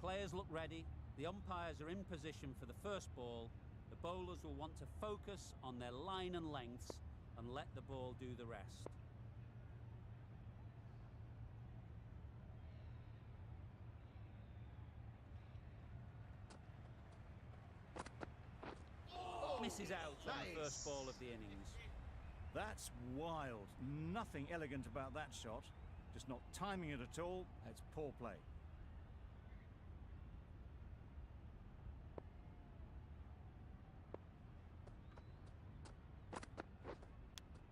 players look ready, the umpires are in position for the first ball, the bowlers will want to focus on their line and lengths and let the ball do the rest. Misses out on the first ball of the innings. That's wild. Nothing elegant about that shot. Just not timing it at all. It's poor play.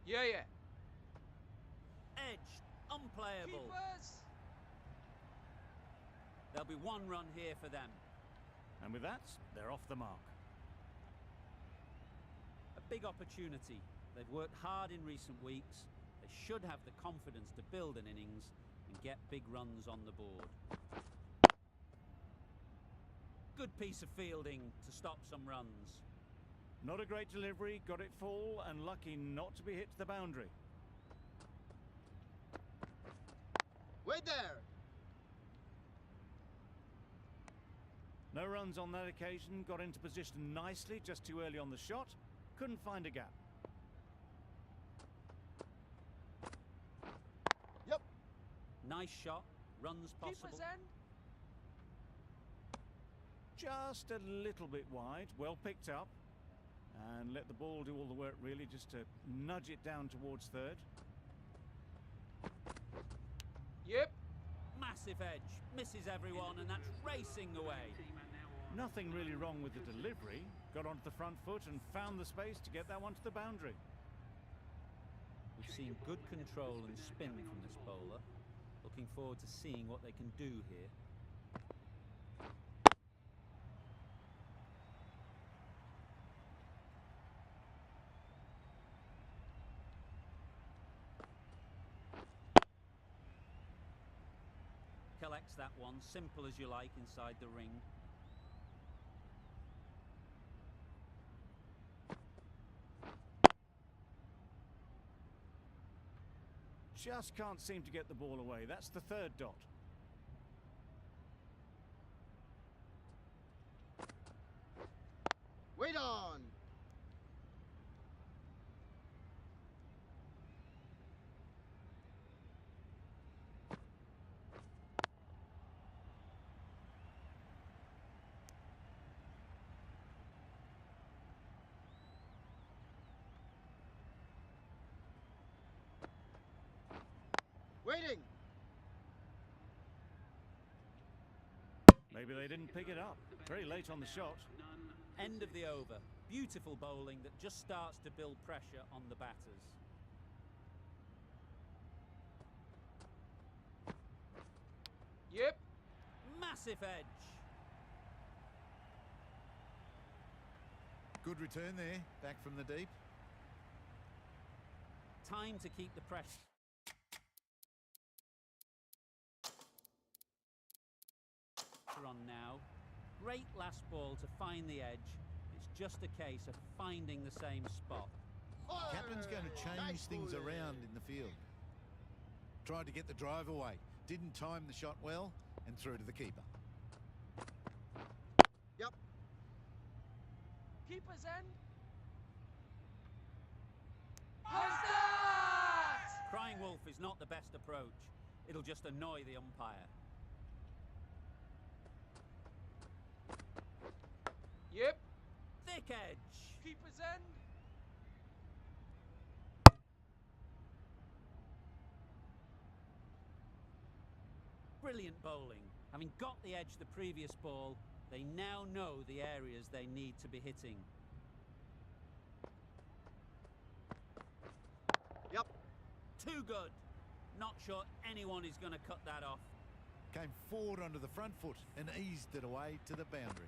Yeah. Edged, unplayable. Keepers! There'll be one run here for them. And with that, they're off the mark. A big opportunity. They've worked hard in recent weeks. They should have the confidence to build an innings and get big runs on the board. Good piece of fielding to stop some runs. Not a great delivery, got it full and lucky not to be hit to the boundary. Wait there! No runs on that occasion, got into position nicely, just too early on the shot. Couldn't find a gap. Yep. Nice shot, runs possible. Keepers end. Just a little bit wide, well picked up. And let the ball do all the work really, just to nudge it down towards third. Yep. Massive edge, misses everyone, and that's racing away. Nothing really wrong with the delivery. Got onto the front foot and found the space to get that one to the boundary. We've seen good control and spin from this bowler. Looking forward to seeing what they can do here. Collects that one, simple as you like, inside the ring. Just can't seem to get the ball away. That's the third dot. Wait on! Waiting! Maybe they didn't pick it up. Very late on the shot. End of the over. Beautiful bowling that just starts to build pressure on the batters. Yep. Massive edge. Good return there, back from the deep. Time to keep the pressure on now. Great last ball to find the edge. It's just a case of finding the same spot. Captain's going to change things around in the field. Tried to get the drive away. Didn't time the shot well and threw to the keeper. Yep. Keepers end. Contact! Crying wolf is not the best approach. It'll just annoy the umpire. Yep. Thick edge. Keepers end. Brilliant bowling. Having got the edge the previous ball, they now know the areas they need to be hitting. Yep. Too good. Not sure anyone is going to cut that off. Came forward onto the front foot and eased it away to the boundary.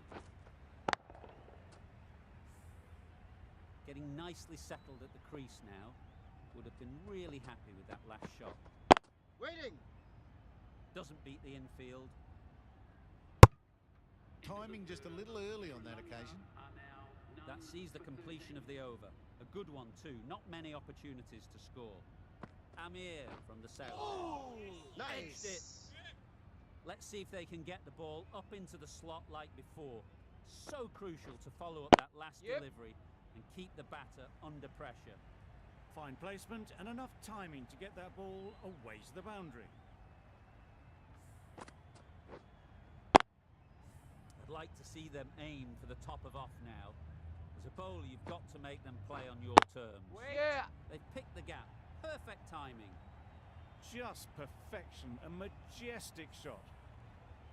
Getting nicely settled at the crease now. Would have been really happy with that last shot. Waiting! Doesn't beat the infield. Timing just a little early on that occasion. That sees the completion of the over. A good one too. Not many opportunities to score. Amir from the south. Oh, Edged it. nice! Let's see if they can get the ball up into the slot like before. So crucial to follow up that last delivery and keep the batter under pressure. Fine placement and enough timing to get that ball away to the boundary. I'd like to see them aim for the top of off now. As a bowler, you've got to make them play on your terms. Yeah. They've picked the gap. Perfect timing. Just perfection, a majestic shot.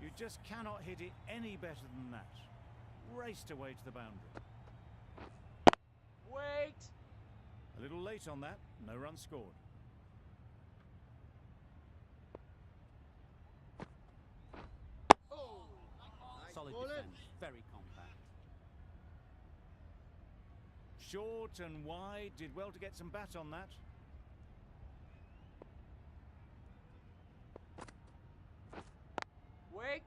You just cannot hit it any better than that. Raced away to the boundary. Wait. A little late on that, no run scored. Oh, nice Solid bowling. defence, very compact. Short and wide, did well to get some bat on that. Wait.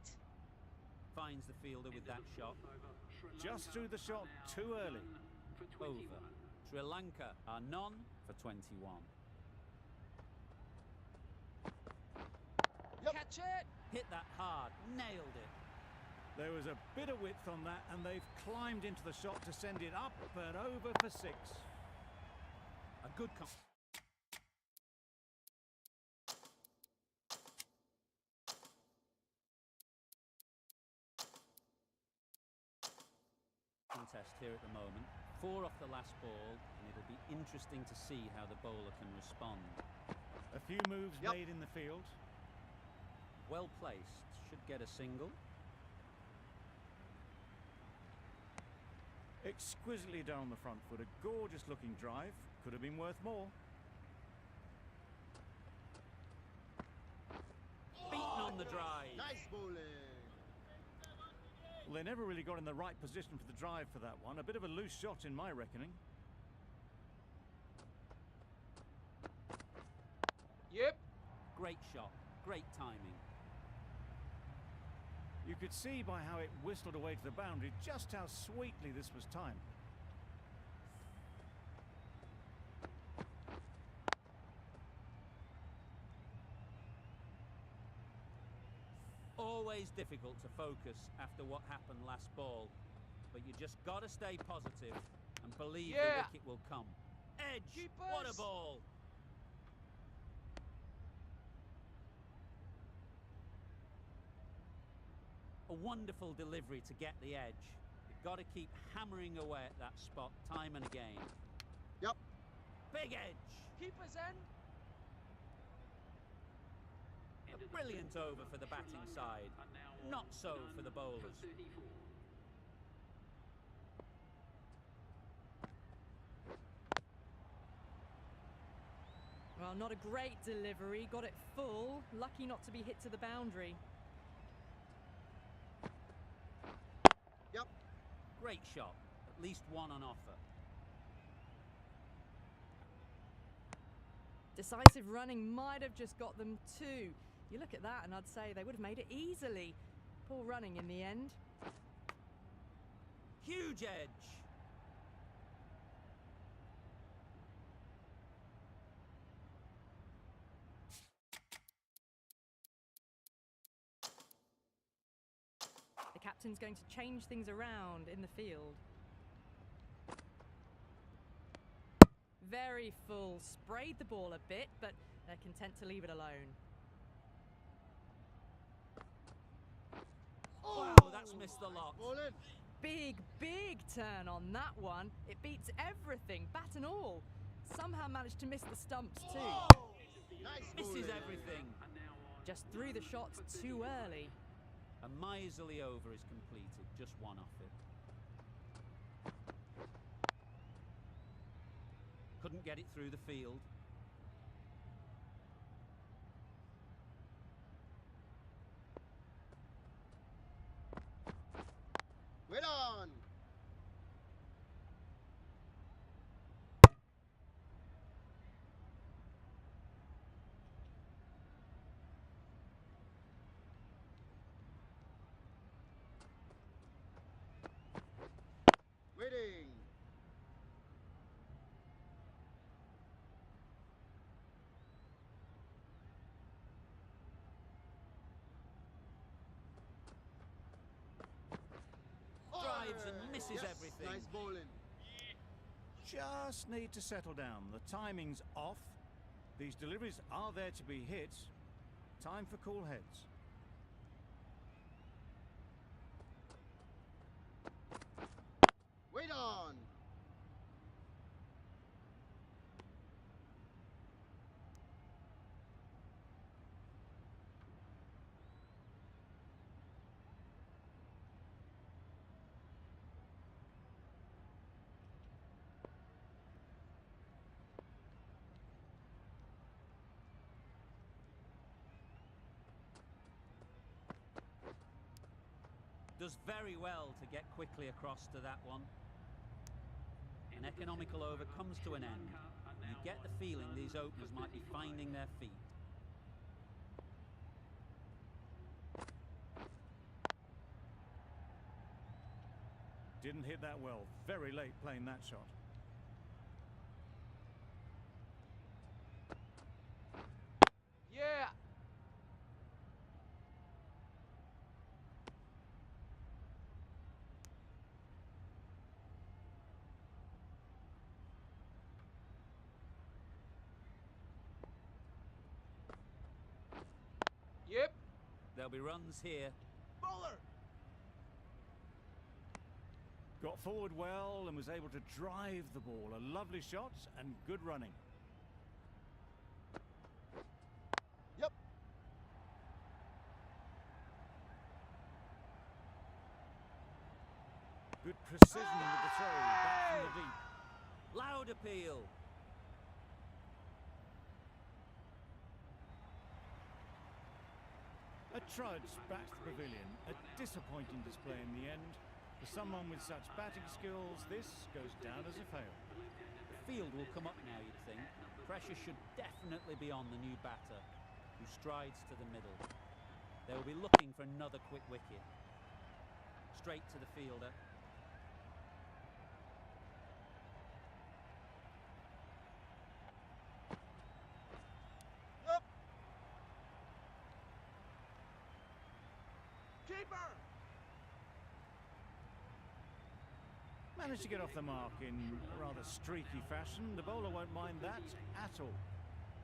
Finds the fielder with that shot. Just threw the shot too early. Over. Sri Lanka are none for 21. Yep. Catch it. Hit that hard, nailed it. There was a bit of width on that, and they've climbed into the shot to send it up and over for 6. A good contest here at the moment. 4 off the last ball, and it'll be interesting to see how the bowler can respond. A few moves Yep. made in the field. Well placed, should get a single. Exquisitely down the front foot, a gorgeous looking drive. Could have been worth more. Beaten on the drive. Nice bowling. Well, they never really got in the right position for the drive for that one. A bit of a loose shot in my reckoning. Yep. Great shot, great timing. You could see by how it whistled away to the boundary just how sweetly this was timed. Always difficult to focus after what happened last ball, but you just got to stay positive and believe the Yeah. wicket will come. Edge, Keepers. what a ball! A wonderful delivery to get the edge. You've got to keep hammering away at that spot time and again. Yep. Big edge! Keeper's end. A brilliant over for the batting side. Not so for the bowlers. Well, not a great delivery. Got it full. Lucky not to be hit to the boundary. Yep. Great shot. At least one on offer. Decisive running might have just got them 2. You look at that and I'd say they would have made it easily. Poor running in the end. Huge edge! The captain's going to change things around in the field. Very full. Sprayed the ball a bit, but they're content to leave it alone. Wow, that's missed the lot. Bowling. Big turn on that one. It beats everything, bat and all. Somehow managed to miss the stumps too. Nice Misses bowling. everything. Just threw the shots too early. A miserly over is completed. Just one off it. Couldn't get it through the field. Wait on. Waiting. misses Yes, everything. nice bowling. Just need to settle down. The timing's off. These deliveries are there to be hit. Time for cool heads. Wait on. Does very well to get quickly across to that one. An economical over comes to an end. You get the feeling these openers might be finding their feet. Didn't hit that well. Very late playing that shot. Yeah. Yep. There'll be runs here. Bowler. Got forward well and was able to drive the ball. A lovely shot and good running. Yep. Good precision with the throw. Back from the deep. Loud appeal. A trudge back to the pavilion. A disappointing display in the end. For someone with such batting skills, this goes down as a fail. The field will come up now, you'd think. Pressure should definitely be on the new batter, who strides to the middle. They will be looking for another quick wicket. Straight to the fielder. Yep. Keeper. Managed to get off the mark in a rather streaky fashion. The bowler won't mind that at all.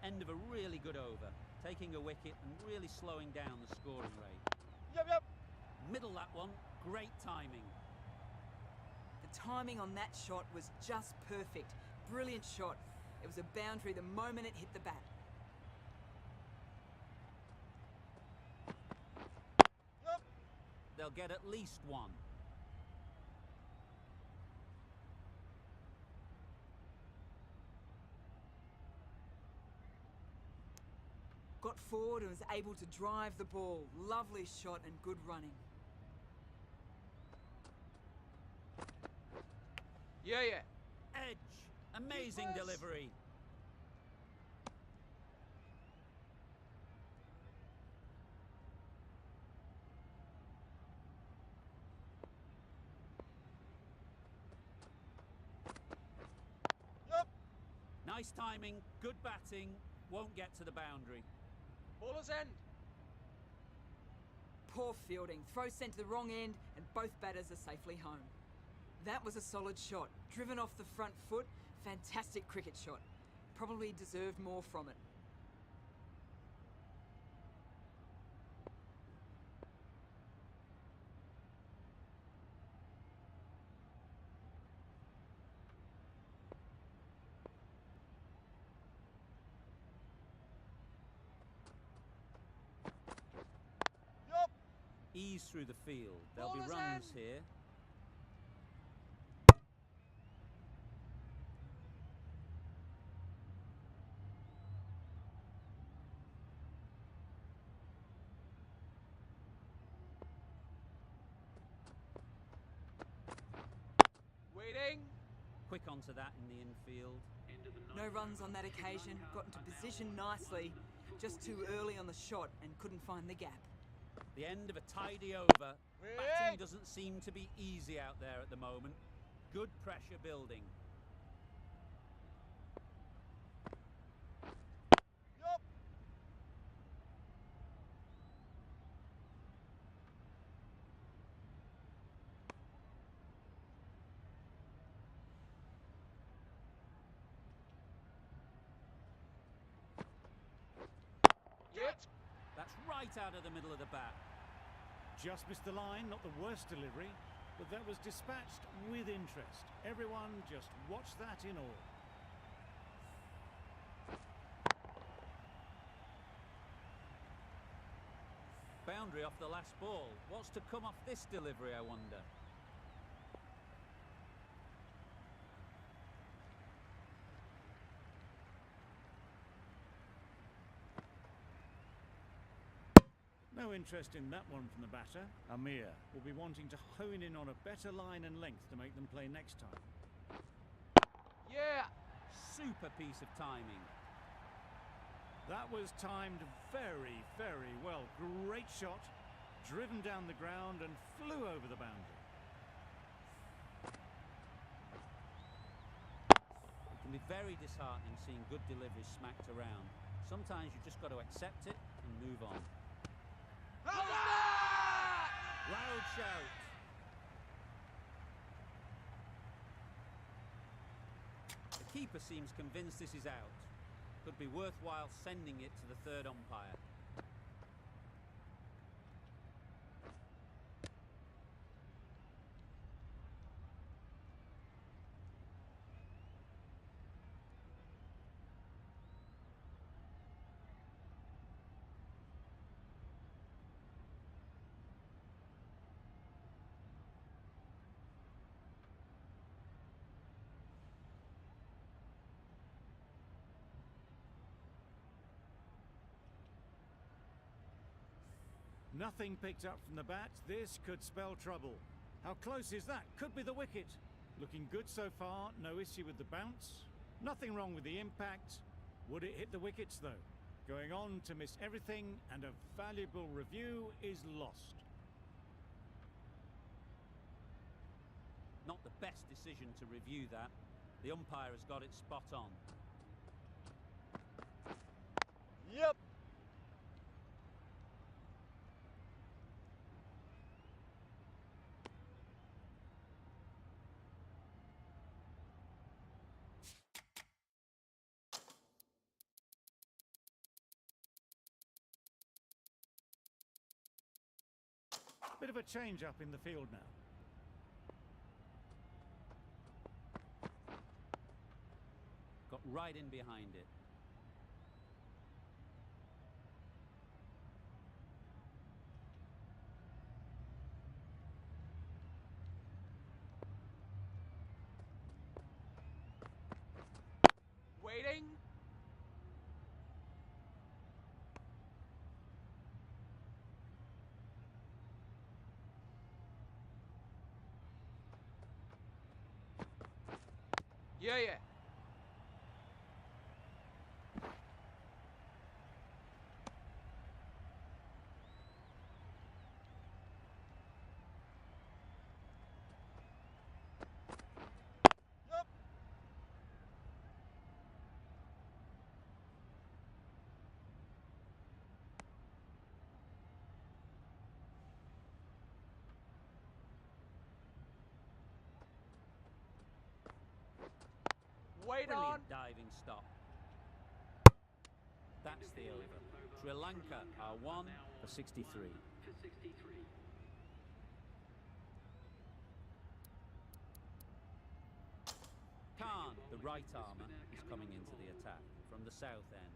End of a really good over. Taking a wicket and really slowing down the scoring rate. Yep, yep. Middle that one. Great timing. The timing on that shot was just perfect. Brilliant shot. It was a boundary the moment it hit the bat. Yep. They'll get at least one. Got forward and was able to drive the ball. Lovely shot and good running. Yeah, yeah. Edge. Amazing Keepers. delivery. Yep. Nice timing. Good batting. Won't get to the boundary. Bowler's end. Poor fielding. Throw sent to the wrong end and both batters are safely home. That was a solid shot. Driven off the front foot. Fantastic cricket shot. Probably deserved more from it. Yep. Ease through the field. There'll be Bowler's runs end. here. Waiting. Quick onto that in the infield. No runs on that occasion. Got into position nicely. Just too early on the shot and couldn't find the gap. The end of a tidy over. Batting Wait. doesn't seem to be easy out there at the moment. Good pressure building. Yep. Hit. That's right out of the middle of the bat. Just missed the line, not the worst delivery, but that was dispatched with interest. Everyone just watched that in awe. Boundary off the last ball. What's to come off this delivery, I wonder? No interest in that one from the batter. Amir will be wanting to hone in on a better line and length to make them play next time. Yeah. Super piece of timing. That was timed very, very well. Great shot, driven down the ground and flew over the boundary. It can be very disheartening seeing good deliveries smacked around. Sometimes you've just got to accept it and move on. Loud shout. The keeper seems convinced this is out. Could be worthwhile sending it to the third umpire. Nothing picked up from the bat. This could spell trouble. How close is that? Could be the wicket. Looking good so far. No issue with the bounce. Nothing wrong with the impact. Would it hit the wickets though? Going on to miss everything, and a valuable review is lost. Not the best decision to review that. The umpire has got it spot on. Yep. Bit of a change up in the field now. Got right in behind it. Waiting. Yeah, yeah. Yep. Wait on. Brilliant diving stop. That's the over. Sri Lanka are 1 for 63. Khan, the right armour, is coming into the attack from the south end.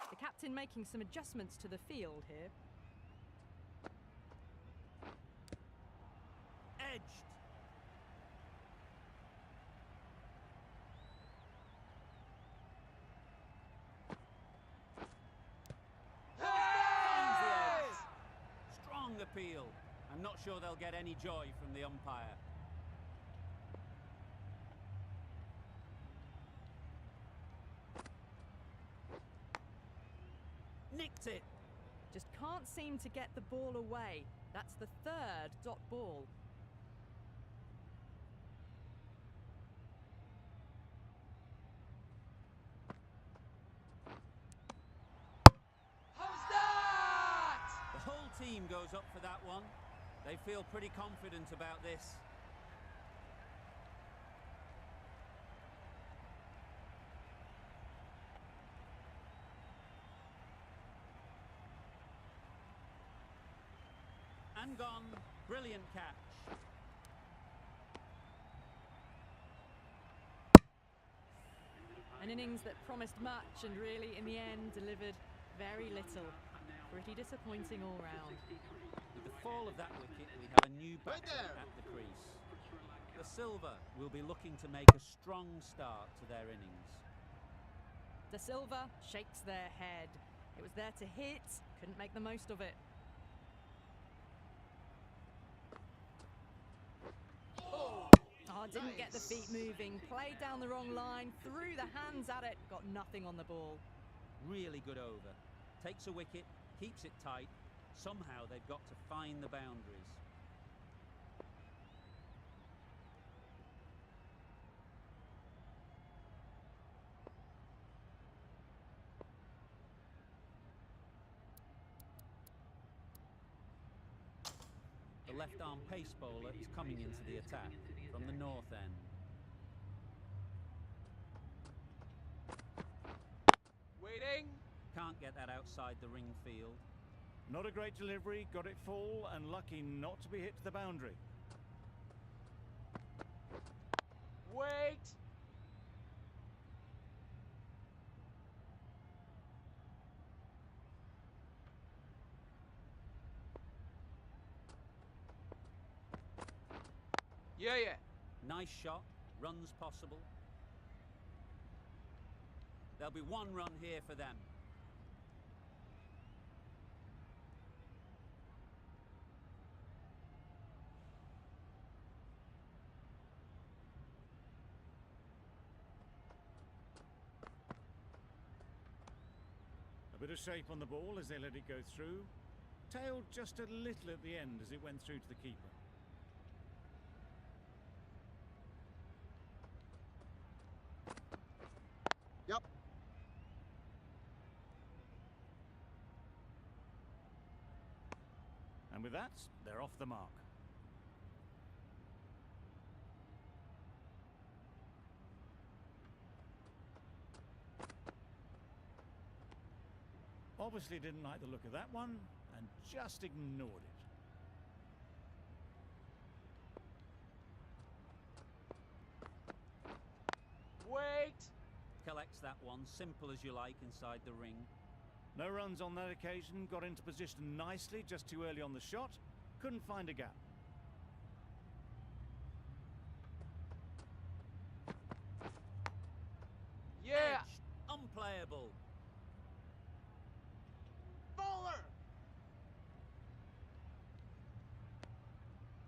The captain making some adjustments to the field here. Edged. Finds the edge. Strong appeal. I'm not sure they'll get any joy from the umpire. That's it. Just can't seem to get the ball away. That's the third dot ball. How's that? The whole team goes up for that one. They feel pretty confident about this. And gone. Brilliant catch. An innings that promised much and really, in the end, delivered very little. Pretty disappointing all round. With the fall of that wicket, we have a new batter there. at the crease. The Silva will be looking to make a strong start to their innings. De Silva shakes their head. It was there to hit, couldn't make the most of it. Oh, didn't get the feet moving, played down the wrong line, threw the hands at it, got nothing on the ball. Really good over. Takes a wicket, keeps it tight. Somehow they've got to find the boundaries. The left-arm pace bowler is coming into the attack from the north end. Waiting. Can't get that outside the ring field. Not a great delivery, got it full and lucky not to be hit to the boundary. Wait. Yeah, yeah. Nice shot, runs possible. There'll be one run here for them. A bit of shape on the ball as they let it go through. Tailed just a little at the end as it went through to the keeper. Yep. And with that, they're off the mark. Obviously didn't like the look of that one and just ignored it. Wait. Collects that one, simple as you like, inside the ring. No runs on that occasion, got into position nicely just too early on the shot, couldn't find a gap. Yeah. Edged, unplayable. Bowler.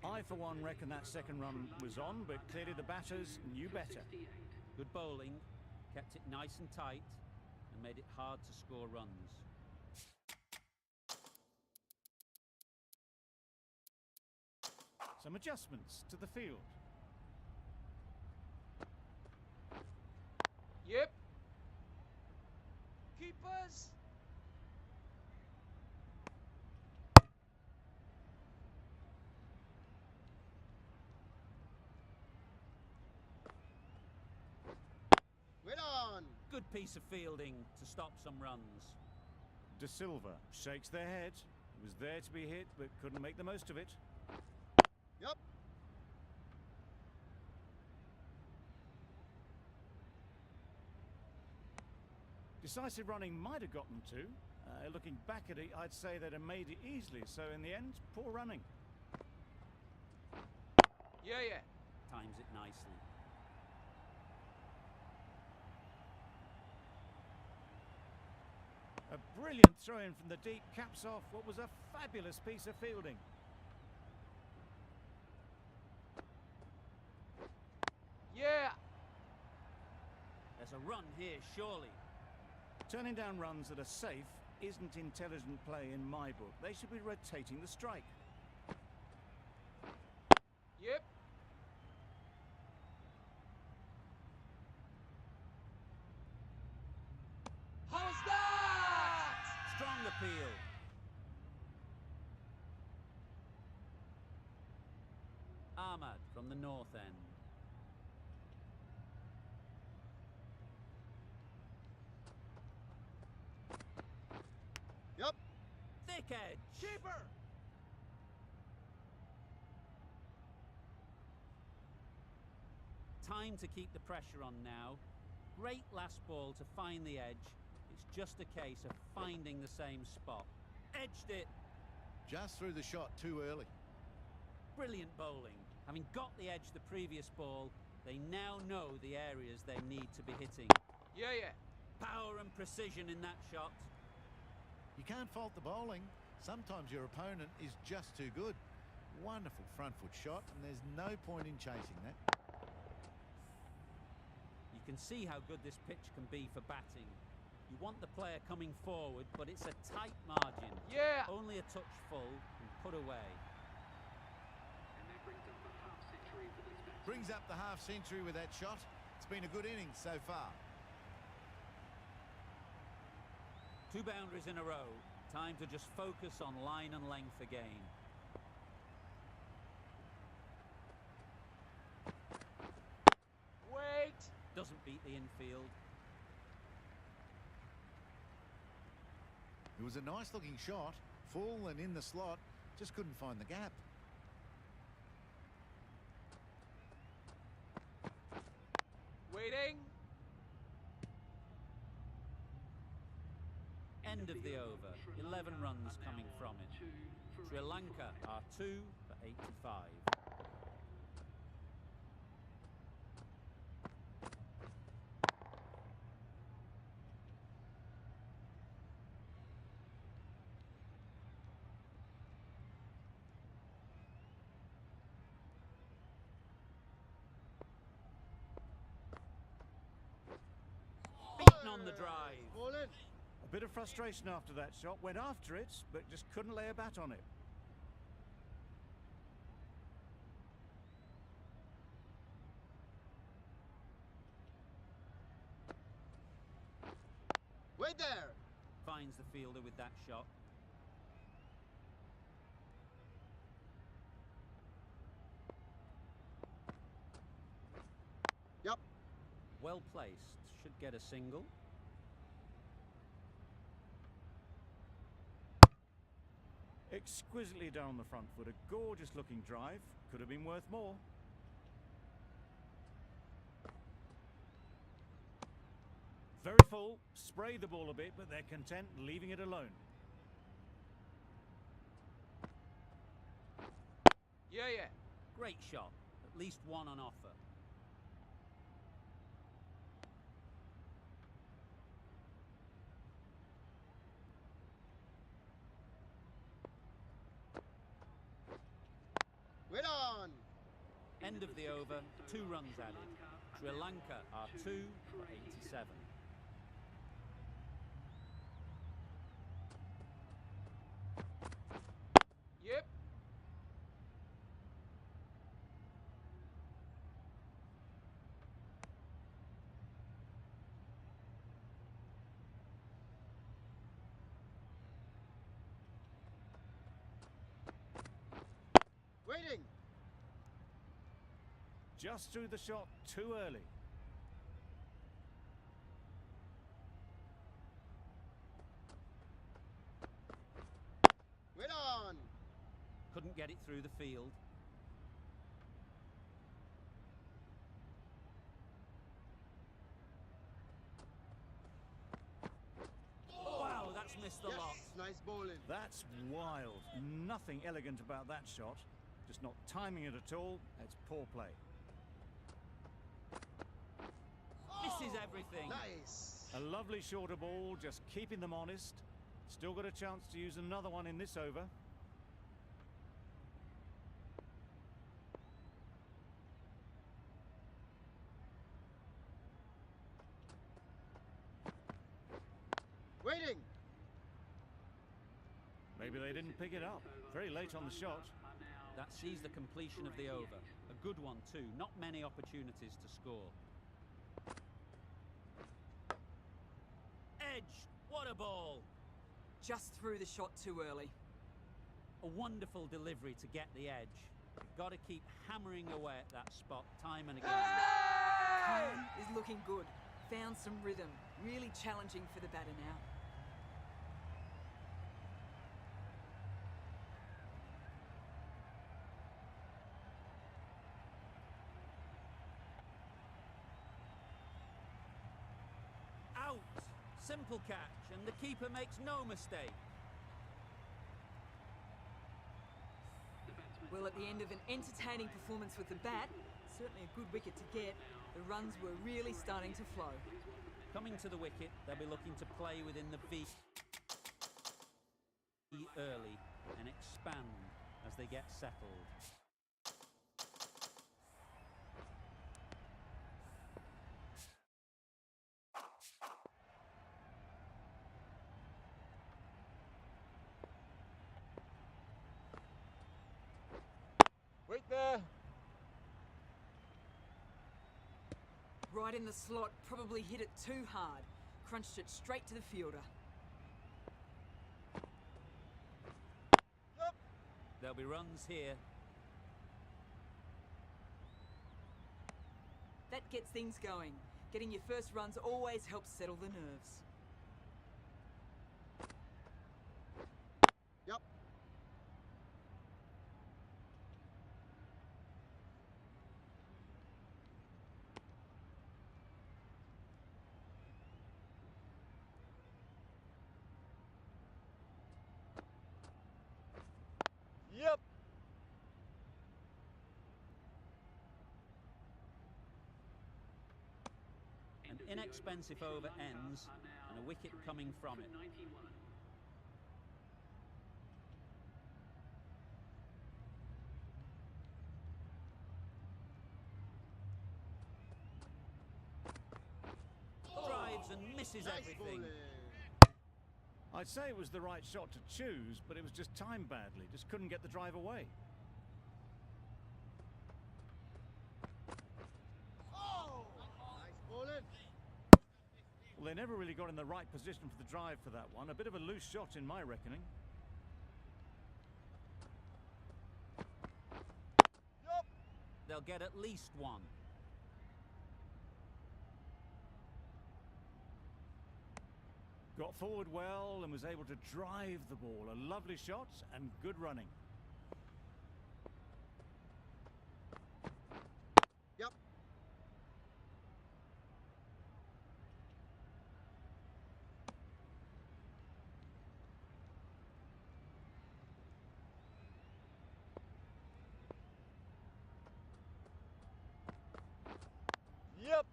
I, for one, reckon that second run was on, but clearly the batters knew better. Good bowling, kept it nice and tight, and made it hard to score runs. Some adjustments to the field. Yep. Keepers. Wait on. Good piece of fielding to stop some runs. De Silva shakes their head. Was there to be hit, but couldn't make the most of it. Yep. Decisive running might have gotten to. Looking back at it, I'd say they'd have made it easily. So in the end, poor running. Yeah, yeah. Times it nicely. A brilliant throw-in from the deep caps off what was a fabulous piece of fielding. Yeah. There's a run here, surely. Turning down runs that are safe isn't intelligent play in my book. They should be rotating the strike. Yep. How's that? Strong appeal. Ahmad from the north end. Yup. Thick edge. Keeper. Time to keep the pressure on now. Great last ball to find the edge. It's just a case of finding the same spot. Edged it. Just threw the shot too early. Brilliant bowling. Having got the edge the previous ball, they now know the areas they need to be hitting. Yeah, yeah. Power and precision in that shot. You can't fault the bowling. Sometimes your opponent is just too good. Wonderful front foot shot, and there's no point in chasing that. You can see how good this pitch can be for batting. You want the player coming forward, but it's a tight margin. Yeah. Only a touch full and put away. Brings up the half century with that shot. It's been a good innings so far. 2 boundaries in a row. Time to just focus on line and length again. Wait. Doesn't beat the infield. It was a nice looking shot, full and in the slot, just couldn't find the gap. Waiting. End of the over. 11 runs coming from it. Sri Lanka are 2 for 85. Beaten on the drive. Ball in. A bit of frustration after that shot. Went after it, but just couldn't lay a bat on it. Wait there. Finds the fielder with that shot. Yup. Well placed. Should get a single. Exquisitely down the front foot. A gorgeous looking drive. Could have been worth more. Very full. Spray the ball a bit, but they're content leaving it alone. Yeah, yeah. Great shot. At least one on offer. Wait on. End of the over. 2 runs added. Sri Lanka are 2 for 87. Yep. Waiting. Just threw the shot too early. Wait on. Couldn't get it through the field. Wow, that's missed the Yes. lot. Nice bowling. That's wild. Nothing elegant about that shot. Just not timing it at all. That's poor play. Misses everything. Nice. A lovely shorter ball, just keeping them honest. Still got a chance to use another one in this over. Waiting. Maybe they didn't pick it up. Very late on the shot. That sees the completion of the over. A good one too. Not many opportunities to score. Edge! What a ball! Just threw the shot too early. A wonderful delivery to get the edge. You've got to keep hammering away at that spot time and again. Kane is looking good. Found some rhythm. Really challenging for the batter now. Out! Simple catch, and the keeper makes no mistake. Well, at the end of an entertaining performance with the bat, certainly a good wicket to get, the runs were really starting to flow. Coming to the wicket, they'll be looking to play within the V early and expand as they get settled. Wait there. Right in the slot, probably hit it too hard. Crunched it straight to the fielder. Yup. There'll be runs here. That gets things going. Getting your first runs always helps settle the nerves. Yup. Yep. An inexpensive over ends and a wicket coming from it. Drives and misses Nice everything. bowling. I'd say it was the right shot to choose, but it was just timed badly. Just couldn't get the drive away. Nice bowling. Well, they never really got in the right position for the drive for that one. A bit of a loose shot in my reckoning. Yup. They'll get at least one. Got forward well and was able to drive the ball. A lovely shot and good running. Yup. Yep.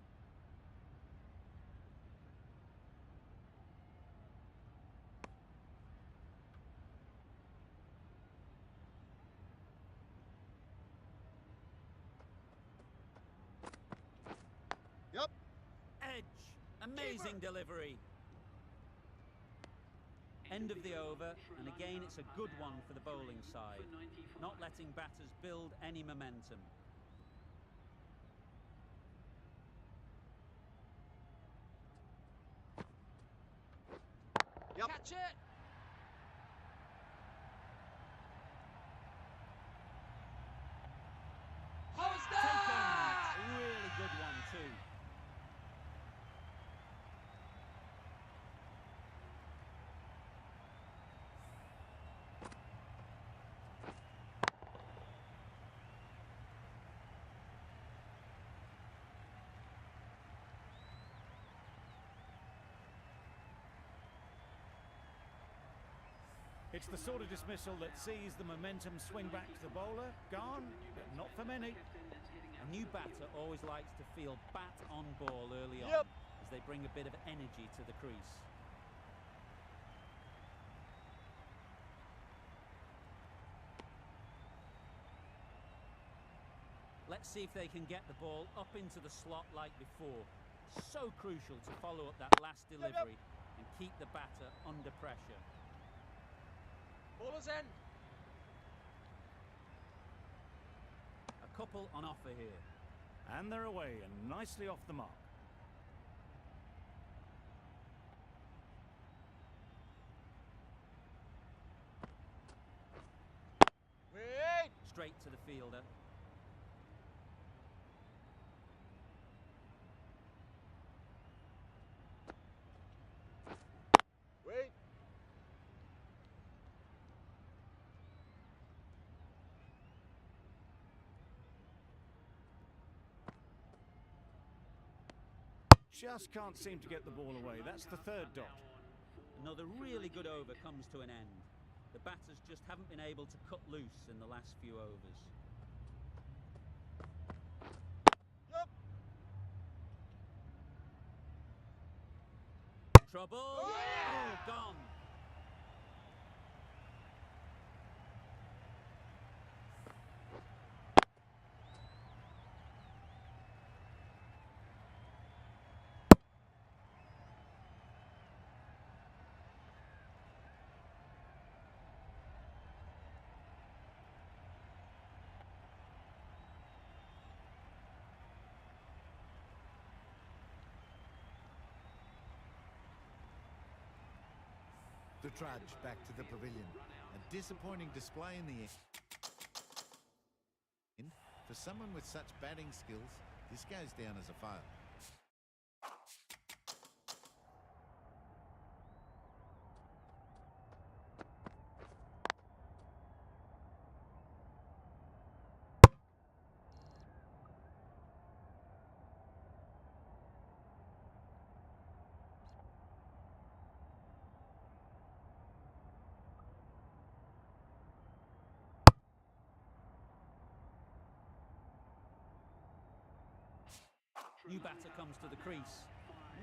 Yup. Edge. Amazing delivery. End of the over, and again it's a good one for the bowling side. Not letting batters build any momentum. Yup. Catch it. How's Taken. that? A really good one too. It's the sort of dismissal that sees the momentum swing back to the bowler. Gone, but not for many. A new batter always likes to feel bat on ball early on Yep. as they bring a bit of energy to the crease. Let's see if they can get the ball up into the slot like before. So crucial to follow up that last delivery and keep the batter under pressure. Close end. A couple on offer here. And they're away and nicely off the mark. Wait. Straight to the fielder. Wait. Just can't seem to get the ball away. That's the third dot. Another really good over comes to an end. The batters just haven't been able to cut loose in the last few overs. Yup. Trouble! Oh, yeah! Oh, gone! The trudge back to the pavilion. A disappointing display in the end. For someone with such batting skills, this goes down as a fail. New batter comes to the crease.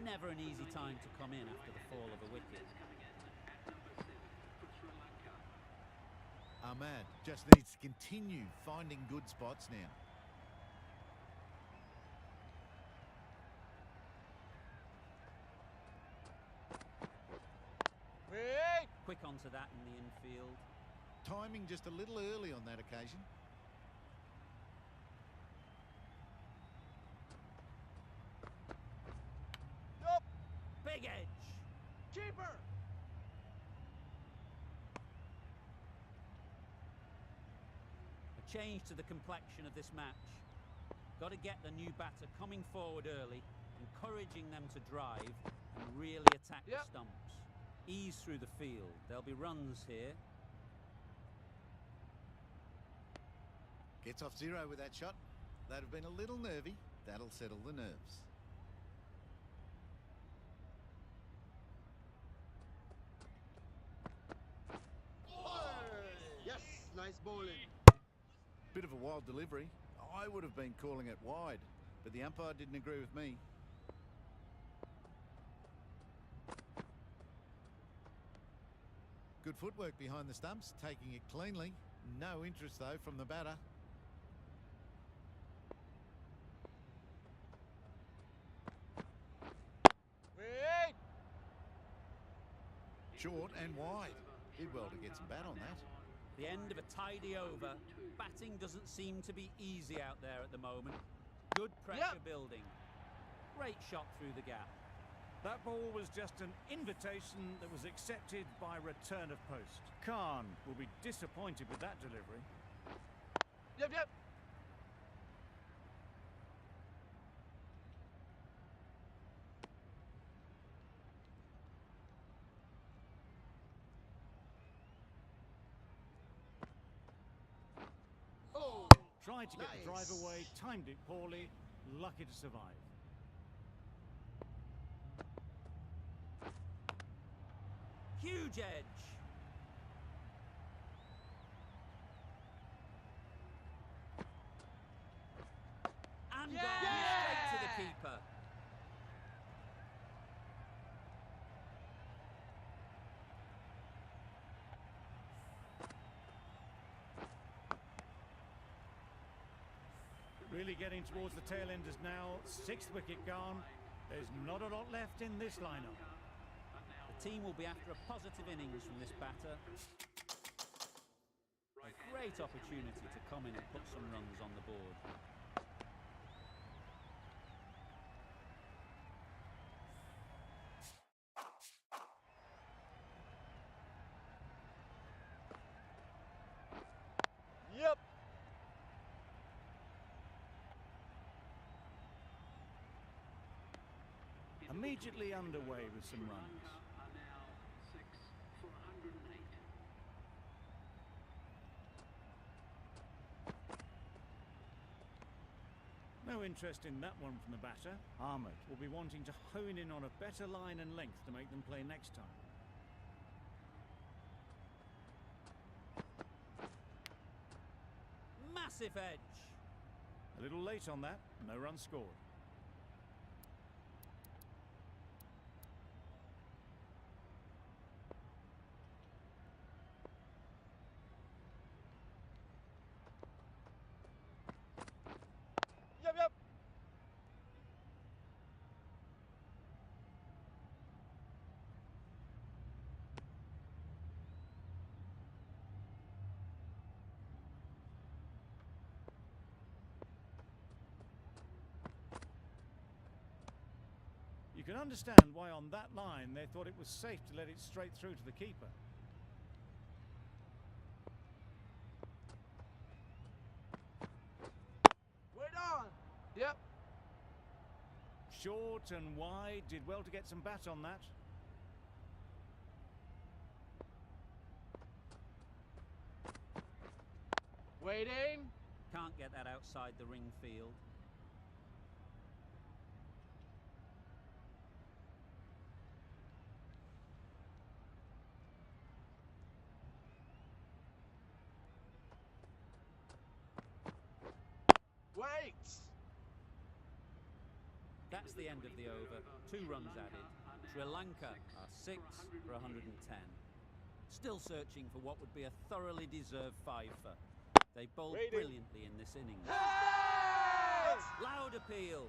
Never an easy time to come in after the fall of a wicket. Ahmad just needs to continue finding good spots now. Wait. Quick onto that in the infield. Timing just a little early on that occasion. Yup. Big edge! Keeper. A change to the complexion of this match. Got to get the new batter coming forward early, encouraging them to drive and really attack the stumps. Ease through the field. There'll be runs here. Gets off zero with that shot. They'd have been a little nervy. That'll settle the nerves. Yes, nice bowling. Bit of a wild delivery. I would have been calling it wide, but the umpire didn't agree with me. Good footwork behind the stumps, taking it cleanly. No interest, though, from the batter. Wait. Short and wide. Did well to get some bat on that. The end of a tidy over. Batting doesn't seem to be easy out there at the moment. Good pressure building. Great shot through the gap. That ball was just an invitation that was accepted by return of post. Khan will be disappointed with that delivery. Yep, yep. Oh, Tried to get the drive Nice. away, timed it poorly, lucky to survive. Huge edge. And gone straight to the keeper. Really getting towards the tail enders now. Sixth wicket gone. There's not a lot left in this lineup. The team will be after a positive innings from this batter. great opportunity to come in and put some runs on the board. Yep. Immediately underway with some runs. No interest in that one from the batter. Ahmed will be wanting to hone in on a better line and length to make them play next time. Massive edge. A little late on that, no run scored. Yep, yep. You can understand why on that line they thought it was safe to let it straight through to the keeper. Wait on. Yep. Short and wide, did well to get some bat on that. Waiting. Can't get that outside the ring field. Wait. That's the end of the over. 2 runs added. Sri Lanka are 6 for 110. Still searching for what would be a thoroughly deserved fiver. They bowled Waiting. brilliantly in this innings. Hey! Loud appeal.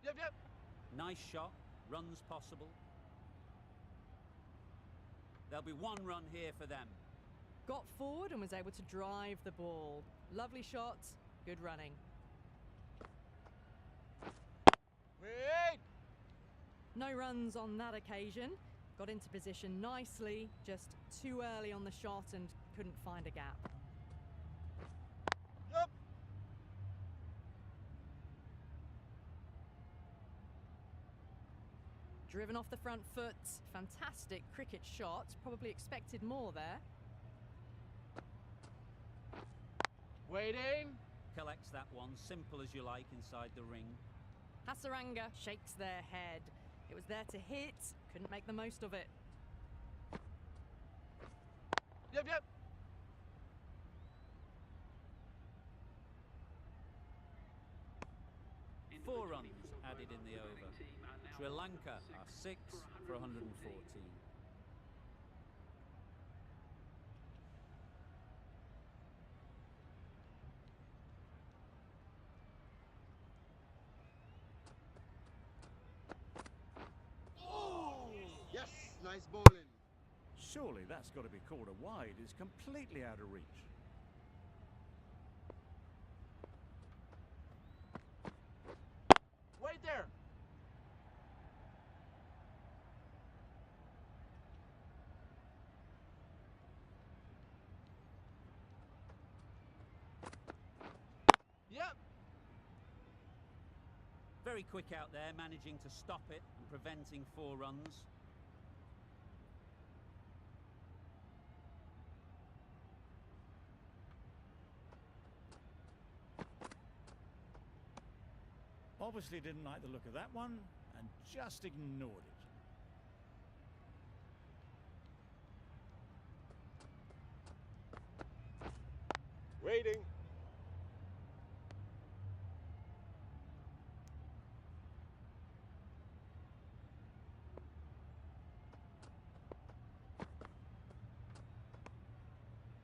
Yep, yep. Nice shot. Runs possible. There'll be 1 run here for them. Got forward and was able to drive the ball. Lovely shot, good running. Wait. No runs on that occasion. Got into position nicely, just too early on the shot and couldn't find a gap. Yep. Driven off the front foot, fantastic cricket shot. Probably expected more there. Waiting. Collects that one, simple as you like, inside the ring. Hasaranga shakes their head. It was there to hit, couldn't make the most of it. Yep, yep. Four runs added in the over. Sri Lanka are 6 for 114. Yes, nice bowling. Surely that's got to be called a wide. It's completely out of reach. Wait there. Yep. Very quick out there, managing to stop it and preventing 4 runs. Obviously didn't like the look of that one and just ignored it. Waiting.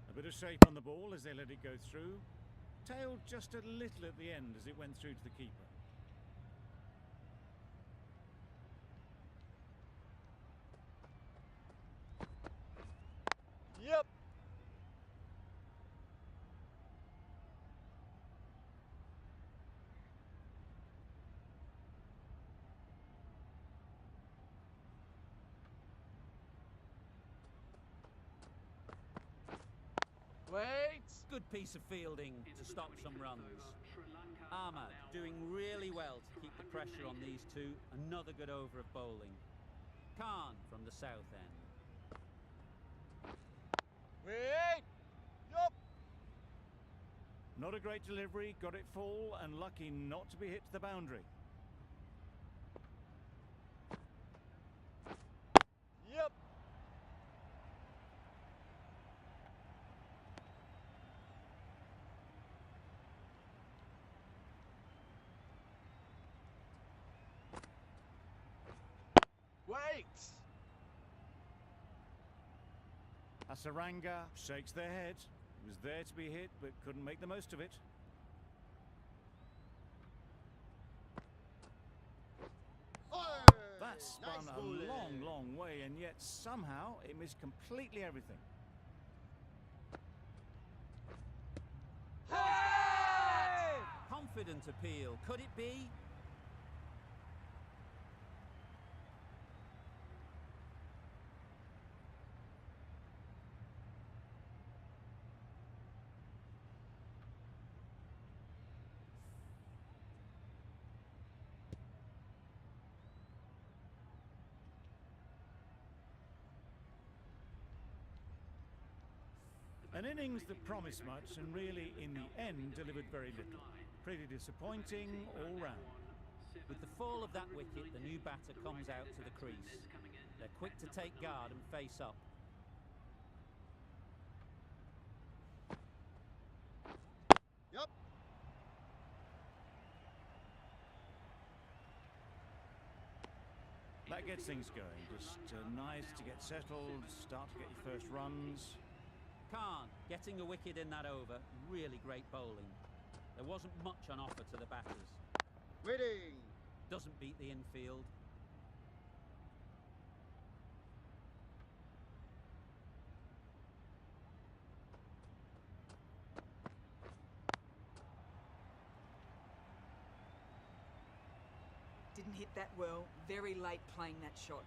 A bit of shape on the ball as they let it go through. tailed just a little at the end as it went through to the keeper. Yep. Wait. Good piece of fielding to stop some runs. Ahmad doing really well to keep the pressure on these two. Another good over of bowling. Khan from the south end. Wait. Yup. Not a great delivery, got it full and lucky not to be hit to the boundary. Yep. Wait. Srilanka shakes their head. It was there to be hit, but couldn't make the most of it. That spun Nice a bowling. long way, and yet somehow it missed completely everything. Confident appeal. Could it be? An innings that promised much and really, in the end, delivered very little. Pretty disappointing all round. With the fall of that wicket, the new batter comes out to the crease. They're quick to take guard and face up. Yup. That gets things going. Just nice to get settled, start to get your first runs. Khan getting a wicket in that over. Really great bowling. There wasn't much on offer to the batters. Waiting. Doesn't beat the infield. Didn't hit that well. Very late playing that shot.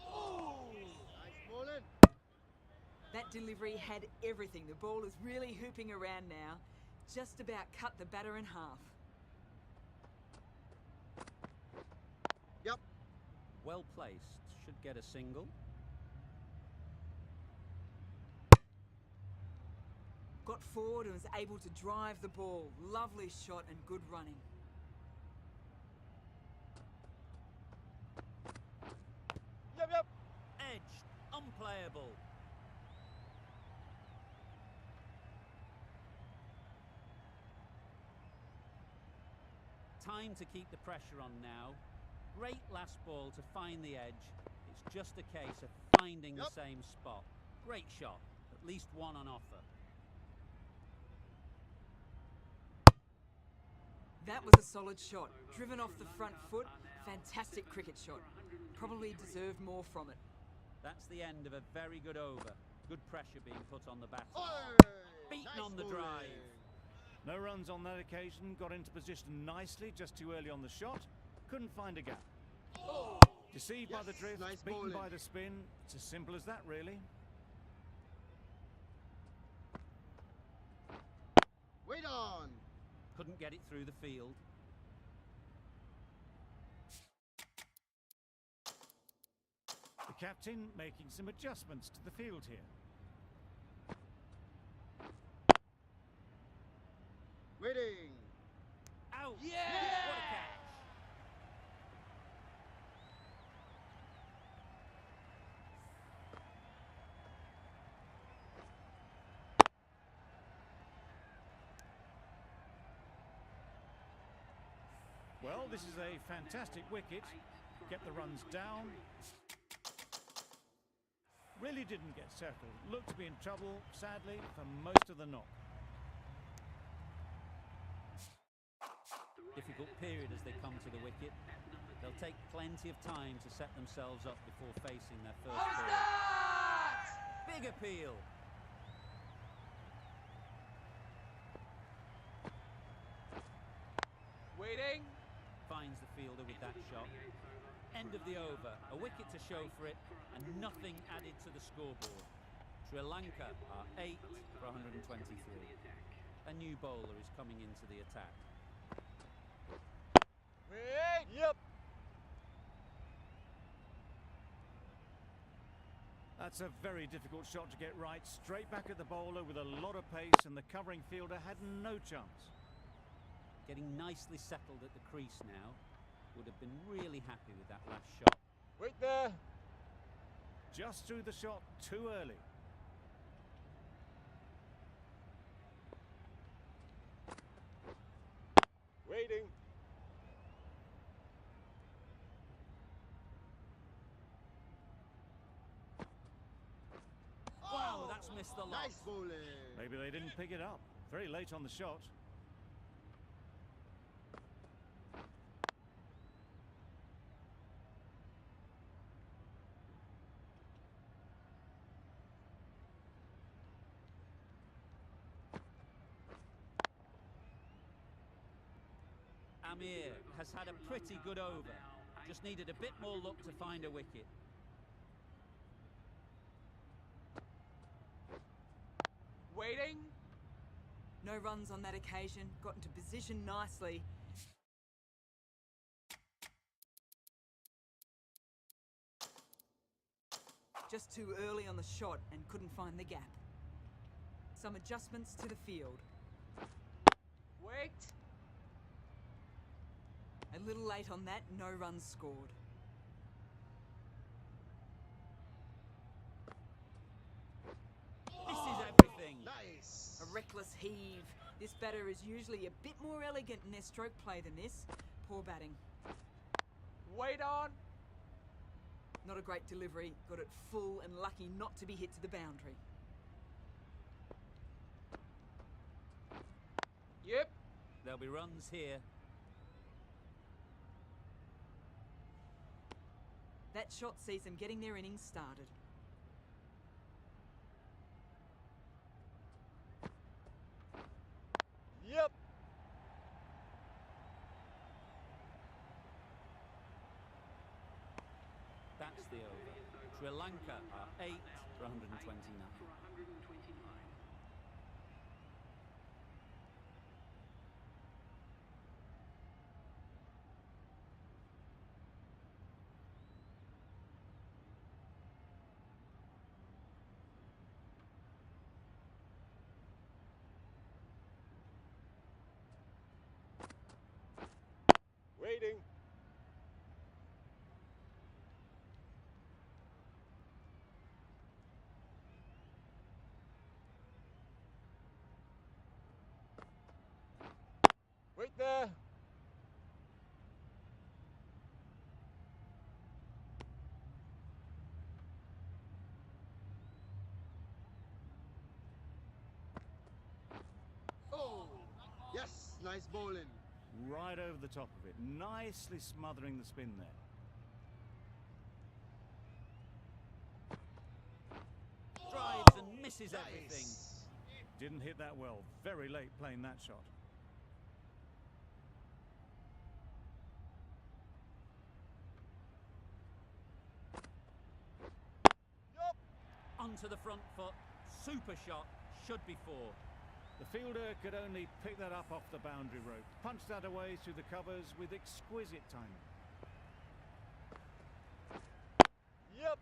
Nice bowling. That delivery had everything. The ball is really hooping around now. Just about cut the batter in half. Yup. Well placed. Should get a single. Got forward and was able to drive the ball. Lovely shot and good running. Yep. Edged. Unplayable. Time to keep the pressure on now. Great last ball to find the edge. It's just a case of finding the same spot. Great shot. At least one on offer. That was a solid shot. Driven off the front foot. Fantastic cricket shot. Probably deserved more from it. That's the end of a very good over. Good pressure being put on the batter. Beaten Nice on the bowling. drive. No runs on that occasion, got into position nicely, just too early on the shot. Couldn't find a gap. Deceived by the Yes, drift, nice beaten bowling. by the spin. It's as simple as that, really. Wait on. Couldn't get it through the field. The captain making some adjustments to the field here. Waiting. Out! Yeah! What a catch! Well, this is a fantastic wicket. Kept the runs down. Really didn't get settled. Looked to be in trouble, sadly, for most of the knock. Difficult period as they come to the wicket. They'll take plenty of time to set themselves up before facing their first ball. Big appeal. Waiting. Finds the fielder with that shot. End of the over. A wicket to show for it, and nothing added to the scoreboard. Sri Lanka are 8 for 123. A new bowler is coming into the attack. Wait. Yep. That's a very difficult shot to get right. Straight back at the bowler with a lot of pace, and the covering fielder had no chance. Getting nicely settled at the crease now. Would have been really happy with that last shot. Wait there. Just threw the shot too early. Waiting. Wow, that's missed the lot. Nice bowling. Maybe they didn't pick it up. Very late on the shot. Amir has had a pretty good over. Just needed a bit more luck to find a wicket. Waiting. No runs on that occasion, got into position nicely. Just too early on the shot and couldn't find the gap. Some adjustments to the field. Wait. A little late on that, no runs scored. This is everything. Nice. A reckless heave. This batter is usually a bit more elegant in their stroke play than this. Poor batting. Wait on. Not a great delivery, got it full and lucky not to be hit to the boundary. Yep. There'll be runs here. That shot sees them getting their innings started. Yep. That's the over. Sri Lanka are 8 for 129. Waiting. Wait there. Oh, yes, nice bowling. Right over the top of it. Nicely smothering the spin there. Drives and misses everything. Nice. Didn't hit that well. Very late playing that shot. Yup. Onto the front foot. Super shot. Should be 4. The fielder could only pick that up off the boundary rope. Punched that away through the covers with exquisite timing. Yep.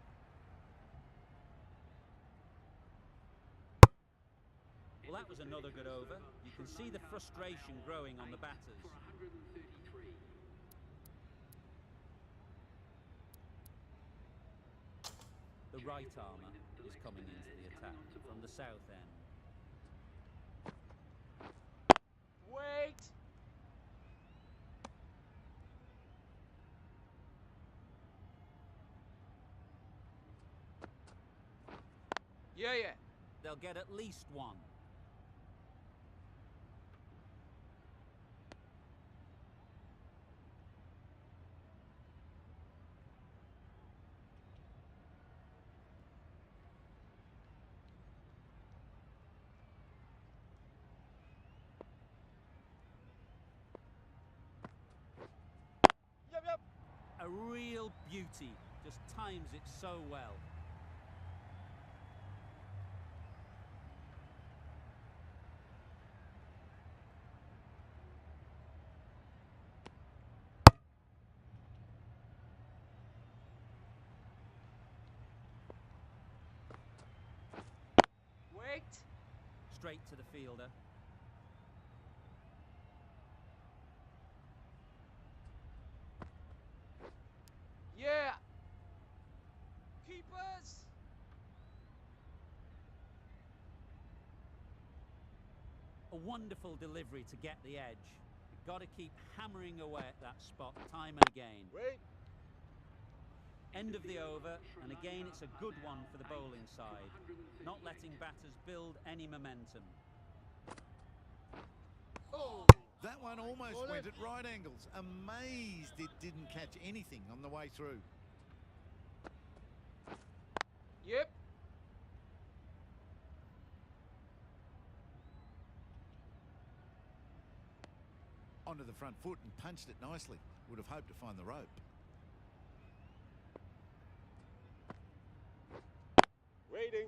Well, that was another good over. You can see the frustration growing on the batters. The right armour is coming into the attack from the south end. Wait. Yeah, yeah. They'll get at least one. Yep, yep. A real beauty. Just times it so well. Wait. Straight to the fielder. Yeah. Keepers. A wonderful delivery to get the edge. You've got to keep hammering away at that spot time and again. Wait. End of the over, and again it's a good one for the bowling side. Not letting batters build any momentum. Oh, That one almost Ball went it. at right angles. Amazed it didn't catch anything on the way through. Yep. Onto the front foot and punched it nicely. Would have hoped to find the rope. Waiting.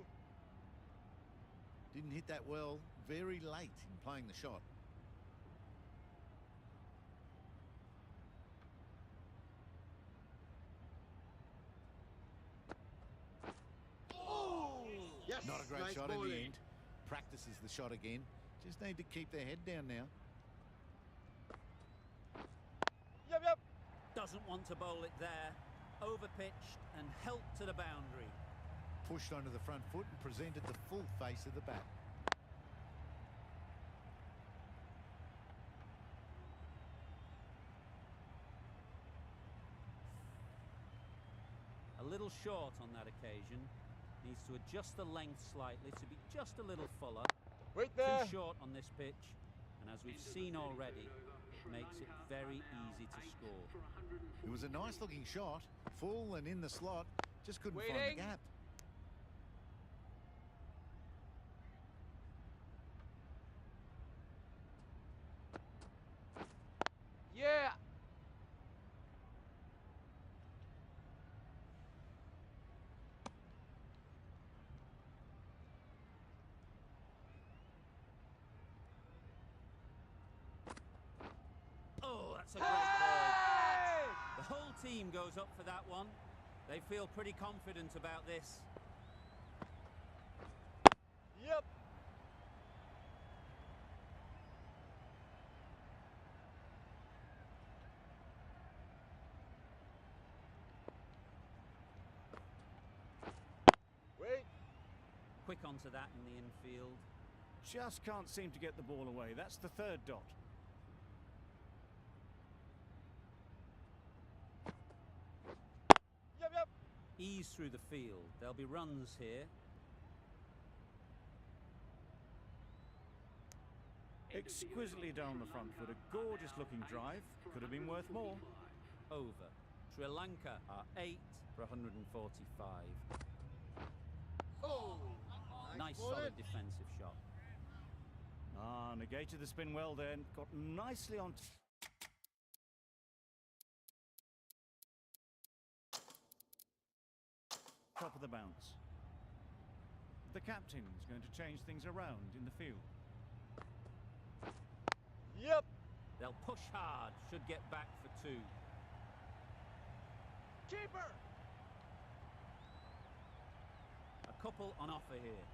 Didn't hit that well. Very late in playing the shot. yes. Not a great nice shot bowling. in the end. Practices the shot again. Just need to keep their head down now. Yep, yep. Doesn't want to bowl it there. Overpitched and helped to the boundary. Pushed onto the front foot and presented the full face of the bat. A little short on that occasion. Needs to adjust the length slightly to be just a little fuller. Wait there. Too short on this pitch, and as we've seen already, makes it very easy to score. It was a nice looking shot. Full and in the slot. Just couldn't find Waiting. the gap. Yeah. Oh, that's a great ball. Hey! The whole team goes up for that one. They feel pretty confident about this. Yep. Wait. Quick onto that in the infield. Just can't seem to get the ball away. That's the third dot. Yep, yep. Ease through the field. There'll be runs here. Exquisitely down the front foot. A gorgeous looking drive. Could have been worth more. Over. Sri Lanka are 8 for 145. Oh, Nice ball solid it. defensive shot. Ah, negated the spin well then. Got nicely on. Top of the bounce. The captain's going to change things around in the field. Yep. They'll push hard. Should get back for 2. Keeper. A couple on offer here.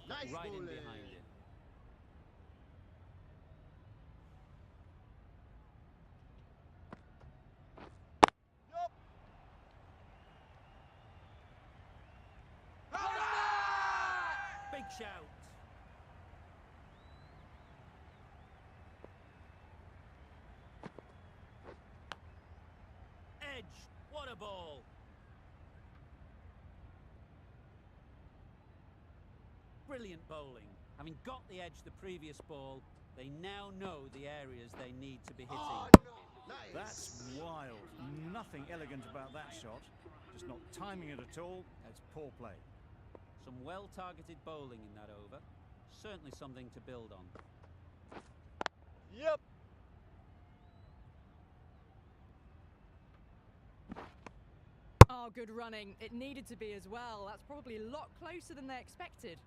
Nice Right in bowling. behind it. Yup. Big shout. ball. Brilliant bowling. Having got the edge the previous ball, they now know the areas they need to be hitting. Oh, no. Nice. That's wild. Nothing elegant about that shot. Just not timing it at all. It's poor play. Some well-targeted bowling in that over. Certainly something to build on. Yep. Oh, good running. It needed to be as well. That's probably a lot closer than they expected.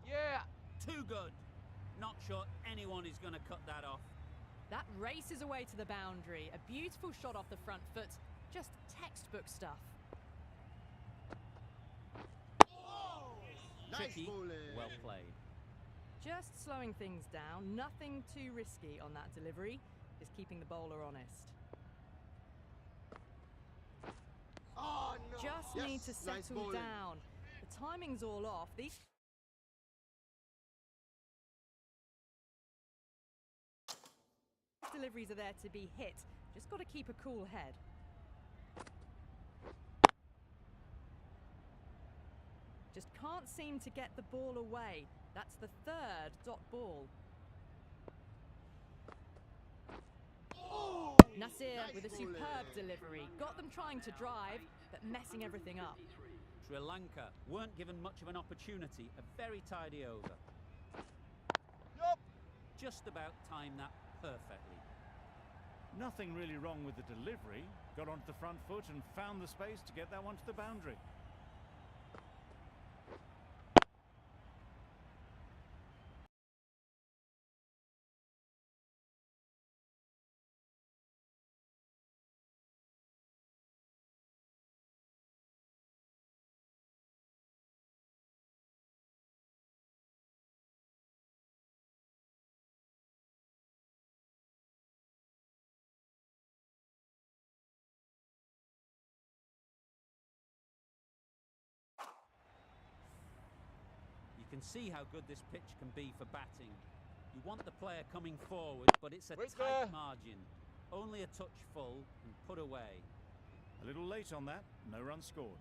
Yeah. Too good. Not sure anyone is going to cut that off. That races away to the boundary. A beautiful shot off the front foot. Just textbook stuff. Nice Tricky, bowling. well played. Just slowing things down. Nothing too risky on that delivery. Is keeping the bowler honest. Oh, no. Just Yes, need to nice settle bowling. down. The timing's all off. These deliveries are there to be hit. Just got to keep a cool head. Just can't seem to get the ball away. That's the third dot ball. Nasir nice with a bowling. superb delivery. Got them trying to drive, but messing everything up. Sri Lanka weren't given much of an opportunity. A very tidy over. Yup. Just about timed that perfectly. Nothing really wrong with the delivery. Got onto the front foot and found the space to get that one to the boundary. You can see how good this pitch can be for batting. You want the player coming forward, but it's a Wait tight there. margin. Only a touch full and put away. A little late on that. No run scored.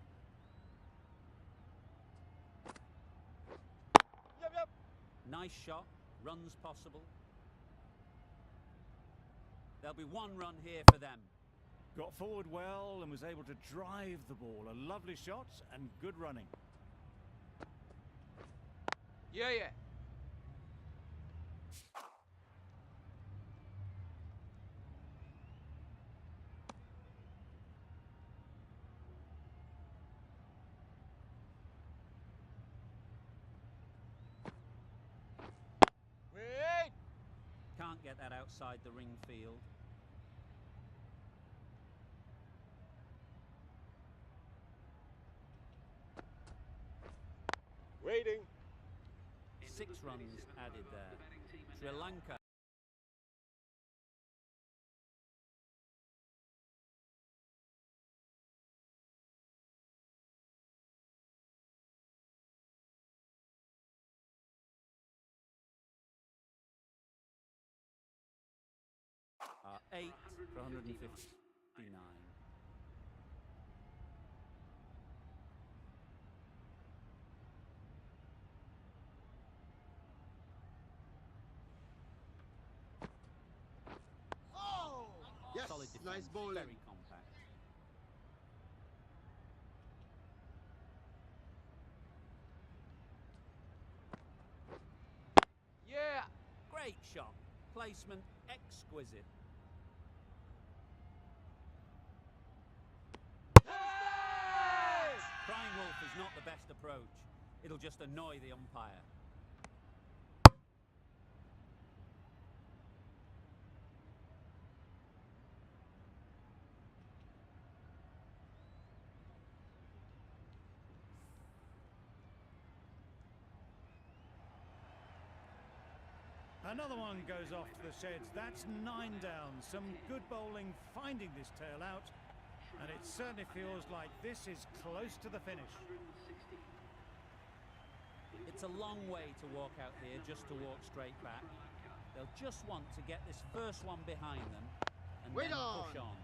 Yep, yep. Nice shot, runs possible. There'll be one run here for them. Got forward well and was able to drive the ball. A lovely shot and good running. Yeah, yeah. Wait. Can't get that outside the ring field. Waiting. 6 runs added there. Sri Lanka. Are 8 for 159. Oh, yes, Solid defense, nice bowling. very compact. Yeah. Great shot. Placement exquisite. Hey! Crying wolf is not the best approach. It'll just annoy the umpire. Another one goes off to the sheds. That's 9 down. Some good bowling finding this tail out. And it certainly feels like this is close to the finish. It's a long way to walk out here just to walk straight back. They'll just want to get this first one behind them and Wait then on. push on.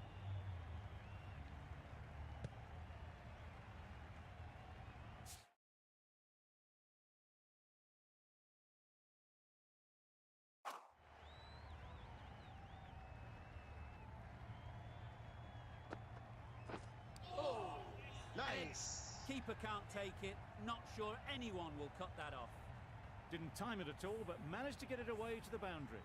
Nice. Keeper can't take it. Not sure anyone will cut that off. Didn't time it at all, but managed to get it away to the boundary.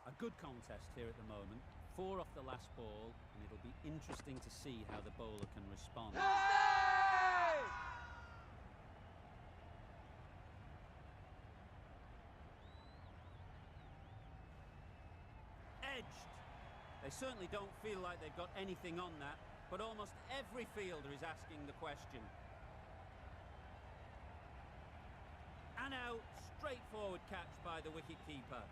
A good contest here at the moment. 4 off the last ball, and it'll be interesting to see how the bowler can respond. Edged. They certainly don't feel like they've got anything on that, but almost every fielder is asking the question. And out, straightforward catch by the wicket-keeper.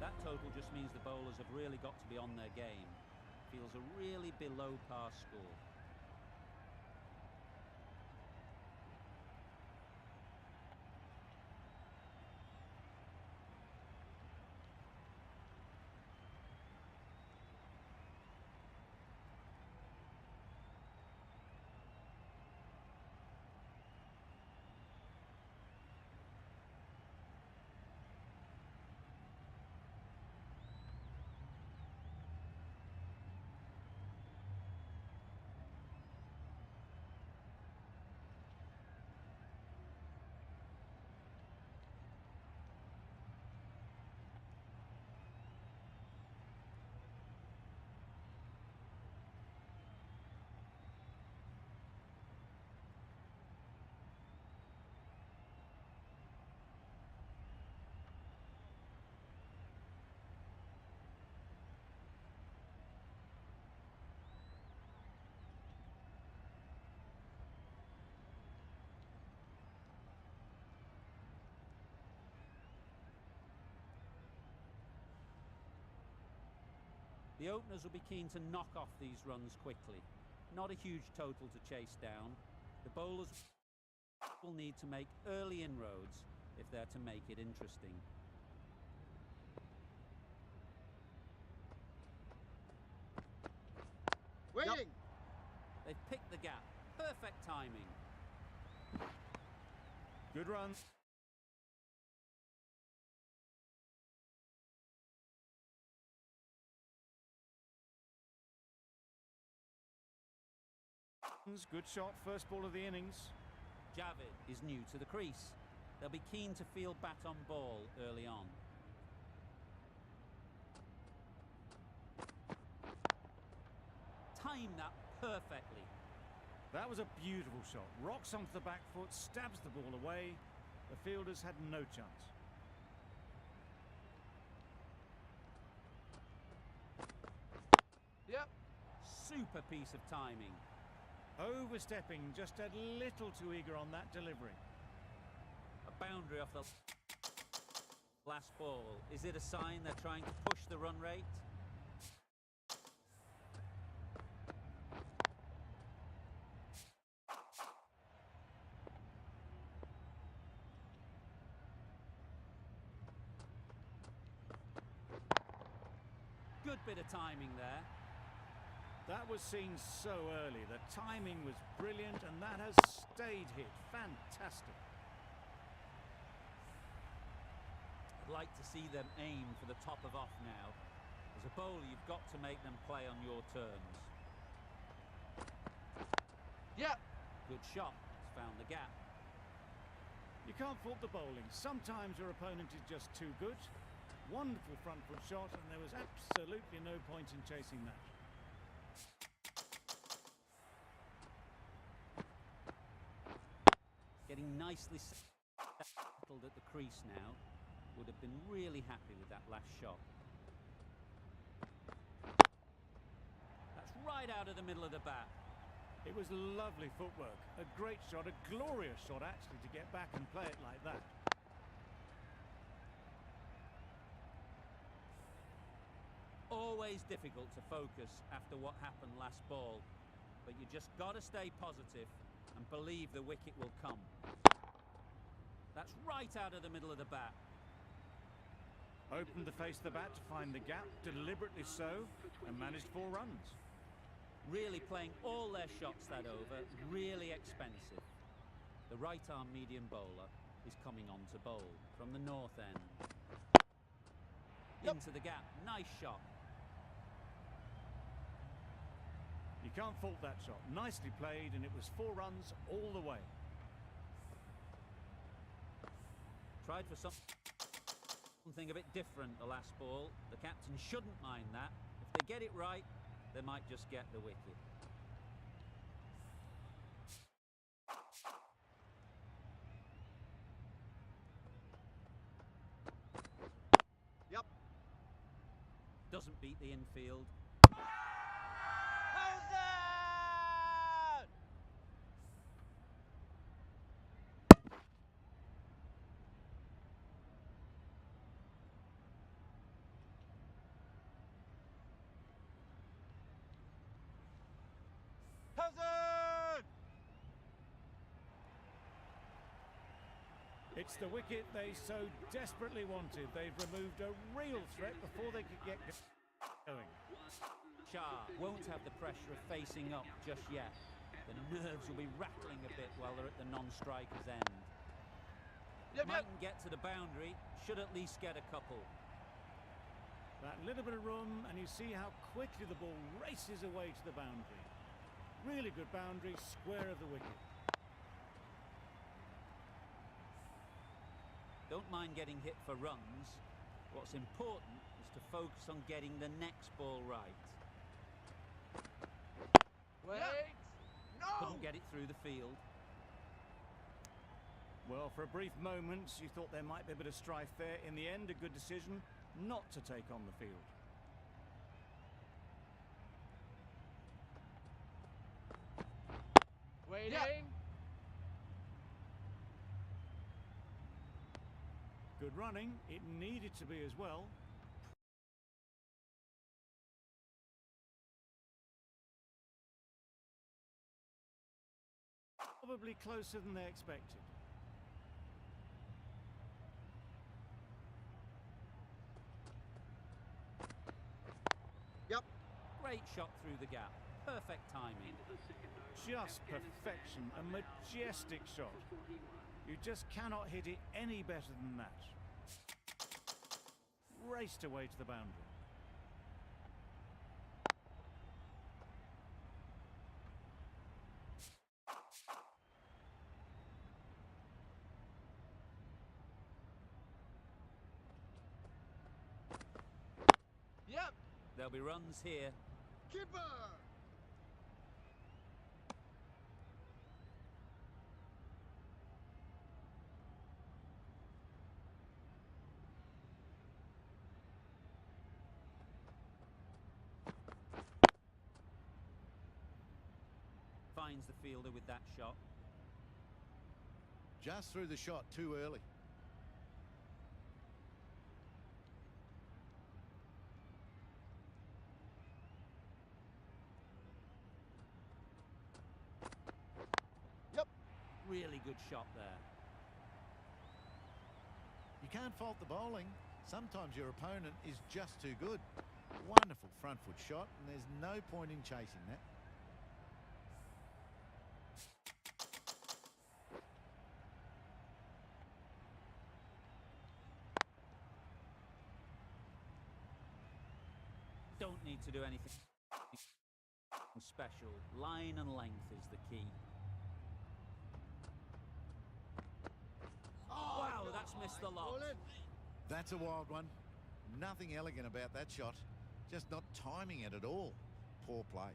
That total just means the bowlers have really got to be on their game. Feels a really below par score. The openers will be keen to knock off these runs quickly. Not a huge total to chase down. The bowlers will need to make early inroads if they're to make it interesting. Waiting. They've picked the gap. Perfect timing. Good runs. Good shot, first ball of the innings. Javid is new to the crease. They'll be keen to field bat on ball early on. Time that perfectly. That was a beautiful shot. Rocks onto the back foot, stabs the ball away. The fielders had no chance. Yep. Super piece of timing. Overstepping, just a little too eager on that delivery. A boundary off the last ball. Is it a sign they're trying to push the run rate? Good bit of timing there. That was seen so early. The timing was brilliant, and that has stayed hit. Fantastic. I'd like to see them aim for the top of off now. As a bowler, you've got to make them play on your terms. Yep. Good shot. It's found the gap. You can't fault the bowling. Sometimes your opponent is just too good. Wonderful front foot shot, and there was absolutely no point in chasing that. Getting nicely settled at the crease now. Would have been really happy with that last shot. That's right out of the middle of the bat. It was lovely footwork. A great shot, a glorious shot actually, to get back and play it like that. Always difficult to focus after what happened last ball, but you just got to stay positive and believe the wicket will come. That's right out of the middle of the bat. Opened the face of the bat to find the gap, deliberately so, and managed 4 runs. Really playing all their shots that over, really expensive. The right-arm medium bowler is coming on to bowl from the north end. Yep. Into the gap, nice shot. You can't fault that shot. Nicely played, and it was 4 runs all the way. Tried for something a bit different the last ball. The captain shouldn't mind that. If they get it right, they might just get the wicket. Yep. Doesn't beat the infield. How's that? Hazard! It's the wicket they so desperately wanted. They've removed a real threat before they could get going. Shah won't have the pressure of facing up just yet. The nerves will be rattling a bit while they're at the non-striker's end. Yep, yep. Mightn't get to the boundary, should at least get a couple. That little bit of room, and you see how quickly the ball races away to the boundary. Really good boundary, square of the wicket. Don't mind getting hit for runs. What's important is to focus on getting the next ball right. Wait! No! Couldn't get it through the field. Well, for a brief moment, you thought there might be a bit of strife there. In the end, a good decision not to take on the field. Waiting! Yep. Good running. It needed to be as well. Probably closer than they expected. Yep. Great shot through the gap. Perfect timing. Just perfection. A majestic shot. You just cannot hit it any better than that. Raced away to the boundary. There'll be runs here. Keeper! Finds the fielder with that shot. Just threw the shot too early. Yep. Really good shot there. You can't fault the bowling. Sometimes your opponent is just too good. Wonderful front foot shot, and there's no point in chasing that. Don't need to do anything special. Line and length is the key. Wow, that's missed the lot. Bowling. That's a wild one. Nothing elegant about that shot. Just not timing it at all. Poor play.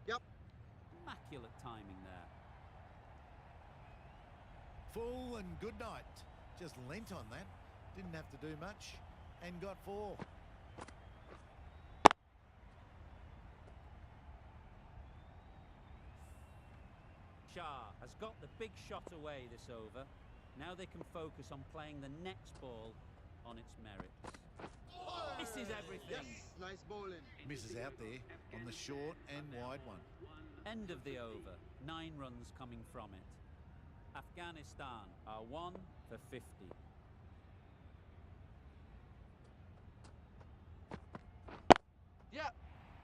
Yep. Immaculate timing there. Full and good night. Just lent on that. Didn't have to do much. And got 4. Shah has got the big shot away this over. Now they can focus on playing the next ball on its merits. Misses everything. Yes, nice bowling. Misses out there on the short and wide one. End of the over. 9 runs coming from it. Afghanistan are 1 for 50. Yeah.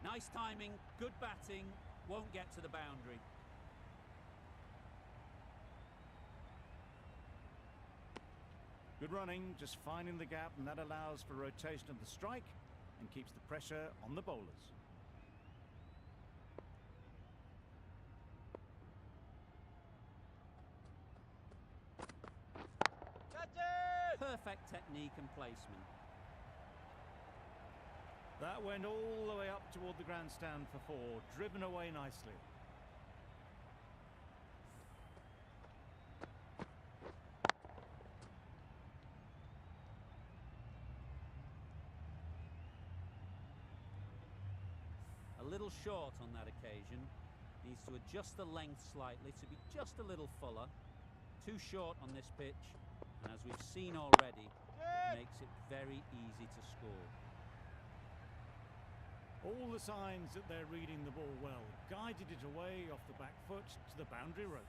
Nice timing, good batting, won't get to the boundary. Good running, just finding the gap, and that allows for rotation of the strike and keeps the pressure on the bowlers. Catch it! Perfect technique and placement. That went all the way up toward the grandstand for 4, driven away nicely. A little short on that occasion. Needs to adjust the length slightly to be just a little fuller. Too short on this pitch, and as we've seen already, it makes it very easy to score. All the signs that they're reading the ball well. Guided it away off the back foot to the boundary rope.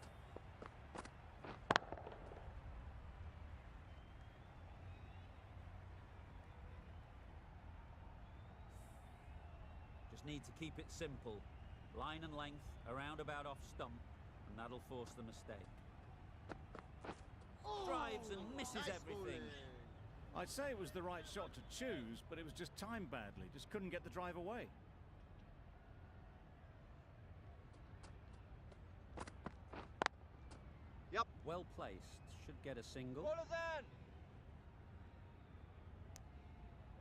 Just need to keep it simple. Line and length, around about off stump, and that'll force the mistake. Drives and misses Nice everything. bowling. I'd say it was the right shot to choose, but it was just timed badly. Just couldn't get the drive away. Yep. Well placed. Should get a single. Bowlers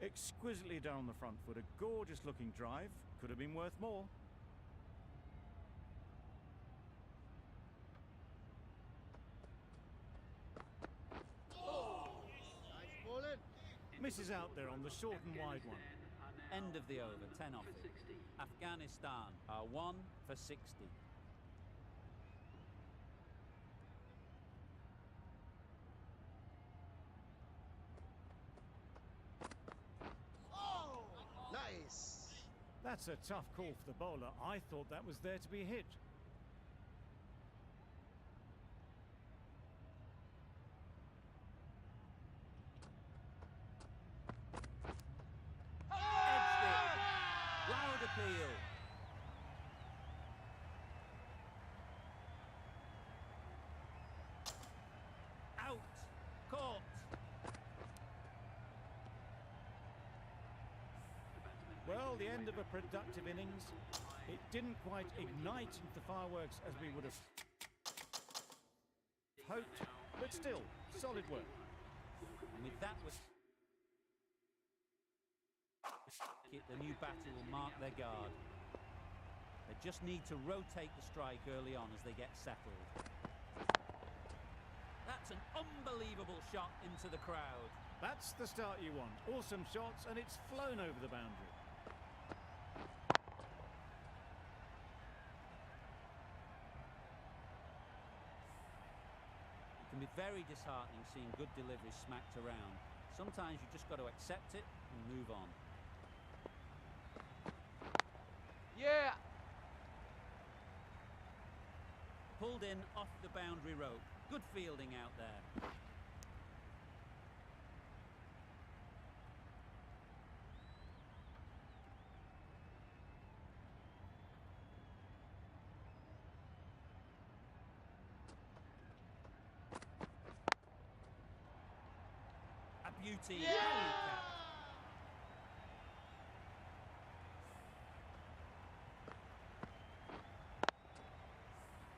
in! Exquisitely done on the front foot. A gorgeous looking drive. Could have been worth more. Nice bowling. Misses out there on the short and wide one. End of the over, 10 off it. Afghanistan are 1 for 60. Nice. That's a tough call for the bowler. I thought that was there to be hit. Edged it. Loud appeal. Out. Caught. Well, the end of a productive innings. It didn't quite ignite into the fireworks as we would have hoped, but still, solid work. And with that wicket, the new batter will mark their guard. They just need to rotate the strike early on as they get settled. That's an unbelievable shot into the crowd. That's the start you want. Awesome shots, and it's flown over the boundary. It can be very disheartening seeing good deliveries smacked around. Sometimes you just got to accept it and move on. Yeah. Pulled in off the boundary rope. Good fielding out there. A beauty. Yeah! Brilliant catch.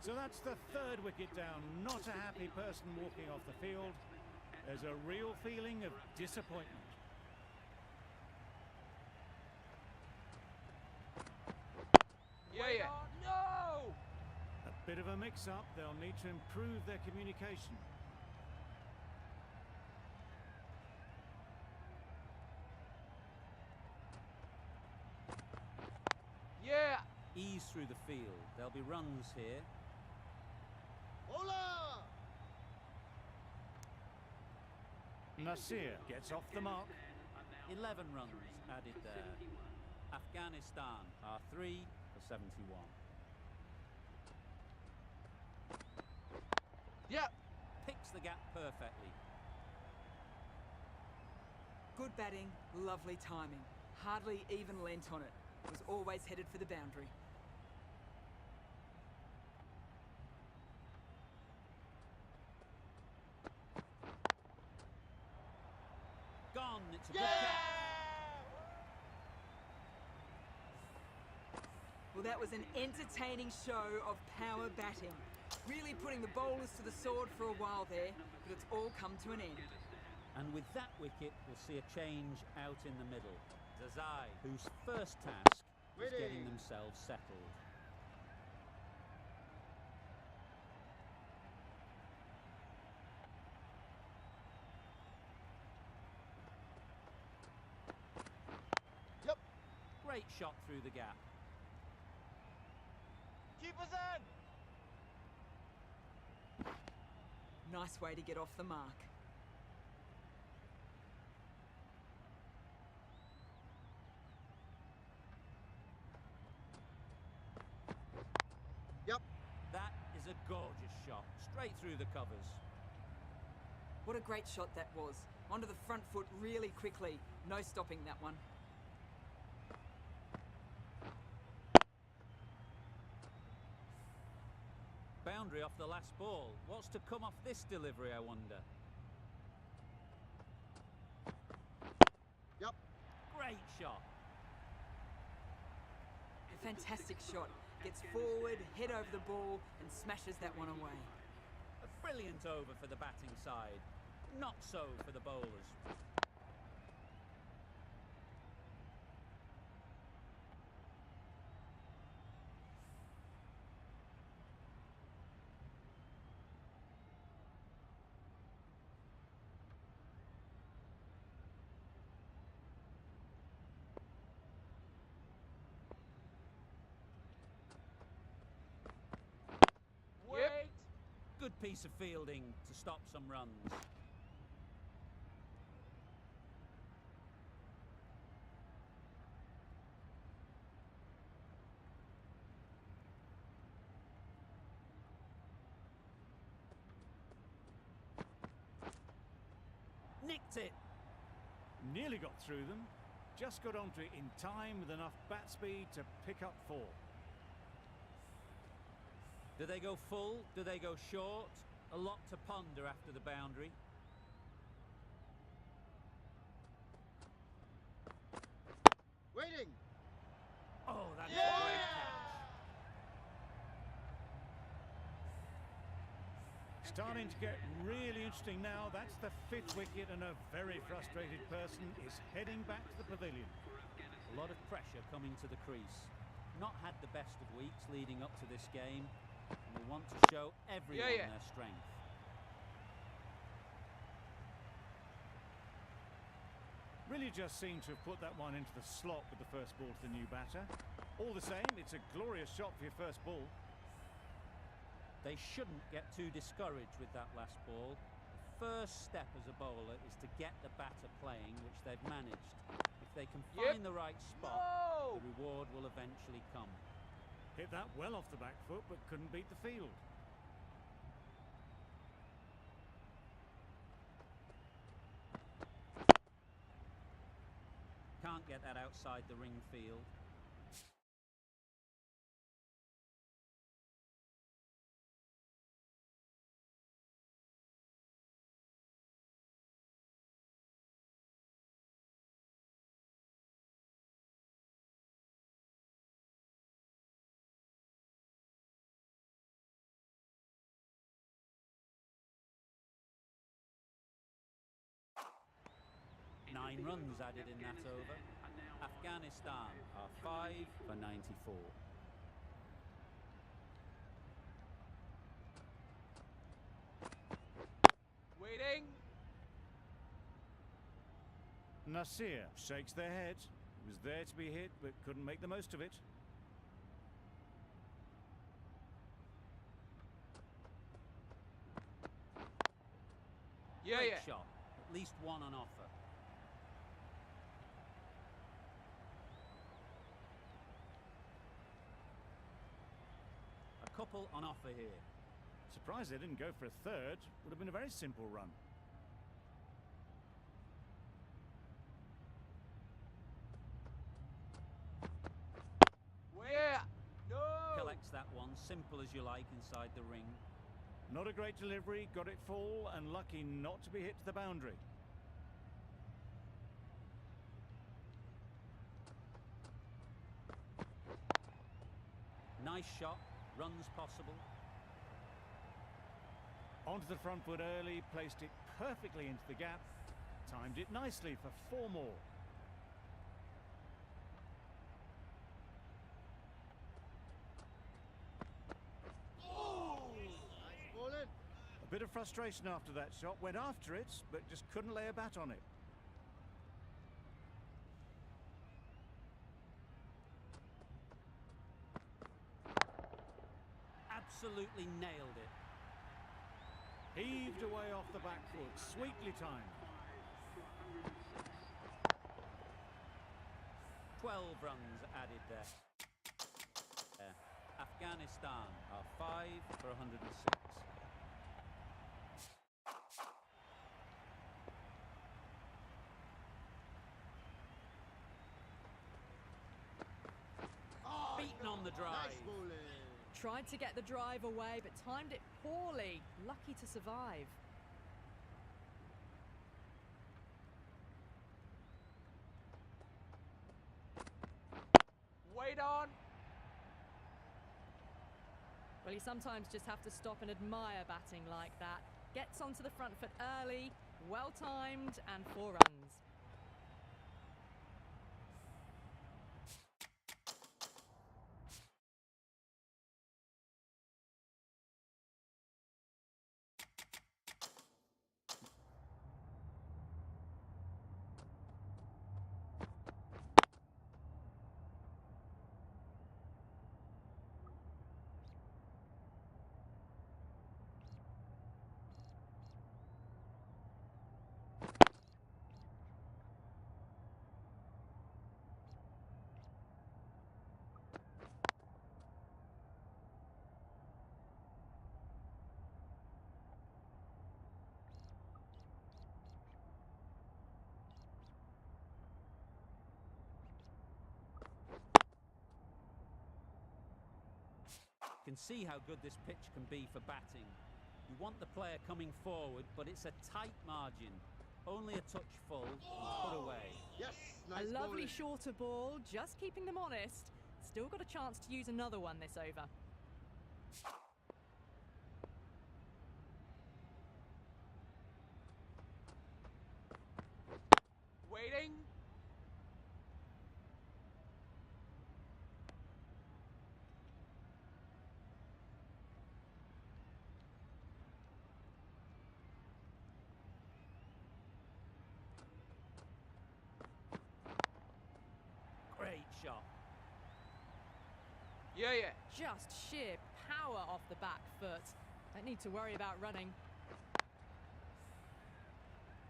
So that's the third wicket down. Not a happy person walking off the field. There's a real feeling of disappointment. Yeah. No! A bit of a mix-up. They'll need to improve their communication. Yeah. Ease through the field. There'll be runs here. Bowler! Nasir gets off the mark. 11 runs added there. Afghanistan are 3 for 71. Yeah. Picks the gap perfectly. Good batting, lovely timing. Hardly even leant on it. Was always headed for the boundary. Gone. It's a good catch. Well, that was an entertaining show of power batting. Really putting the bowlers to the sword for a while there, but it's all come to an end. And with that wicket, we'll see a change out in the middle. Zazai, whose first task is getting themselves settled. Yep. Great shot through the gap. Keep us in. Nice way to get off the mark. Yep. That is a gorgeous shot, straight through the covers. What a great shot that was. Onto the front foot really quickly. No stopping that one. Boundary off the last ball. What's to come off this delivery, I wonder? Yep. Great shot. A fantastic shot. Gets forward, head over the ball, and smashes that one away. A brilliant over for the batting side. Not so for the bowlers. Wait. Good piece of fielding to stop some runs. Nicked it. Nearly got through them. Just got onto it in time with enough bat speed to pick up 4. Do they go full? Do they go short? A lot to ponder after the boundary. Waiting. Oh, that's Yeah! a great catch. Starting to get really interesting now. That's the 5th wicket, and a very frustrated person is heading back to the pavilion. A lot of pressure coming to the crease. Not had the best of weeks leading up to this game, and will want to show everyone their strength. Really just seemed to have put that one into the slot with the first ball to the new batter. All the same, it's a glorious shot for your first ball. They shouldn't get too discouraged with that last ball. The first step as a bowler is to get the batter playing, which they've managed. If they can find the right spot, the reward will eventually come. Hit that well off the back foot, but couldn't beat the field. Can't get that outside the ring field. Nine runs added in that over. Afghanistan are 5 for 94. Waiting. Nasir shakes their head. He was there to be hit, but couldn't make the most of it. Great shot. At least one on offer. A couple on offer here. Surprised they didn't go for a third. Would have been a very simple run. Collects that one, simple as you like, inside the ring. Not a great delivery, got it full, and lucky not to be hit to the boundary. Nice shot, runs possible. Onto the front foot early, placed it perfectly into the gap. Timed it nicely for 4 more. A bit of frustration after that shot. Went after it, but just couldn't lay a bat on it. Absolutely nailed it. Heaved away off the back foot, sweetly timed. 12 runs added there. Afghanistan are 5 for 106. Beaten on the drive. Nice bowling. Tried to get the drive away, but timed it poorly. Lucky to survive. Wait on. Well, you sometimes just have to stop and admire batting like that. Gets onto the front foot early, well timed, and 4 runs. You can see how good this pitch can be for batting. You want the player coming forward, but it's a tight margin. Only a touch full and put away. Yes, nice A lovely bowling. shorter ball, just keeping them honest. Still got a chance to use another one this over. shot. Yeah, yeah. Just sheer power off the back foot. Don't need to worry about running.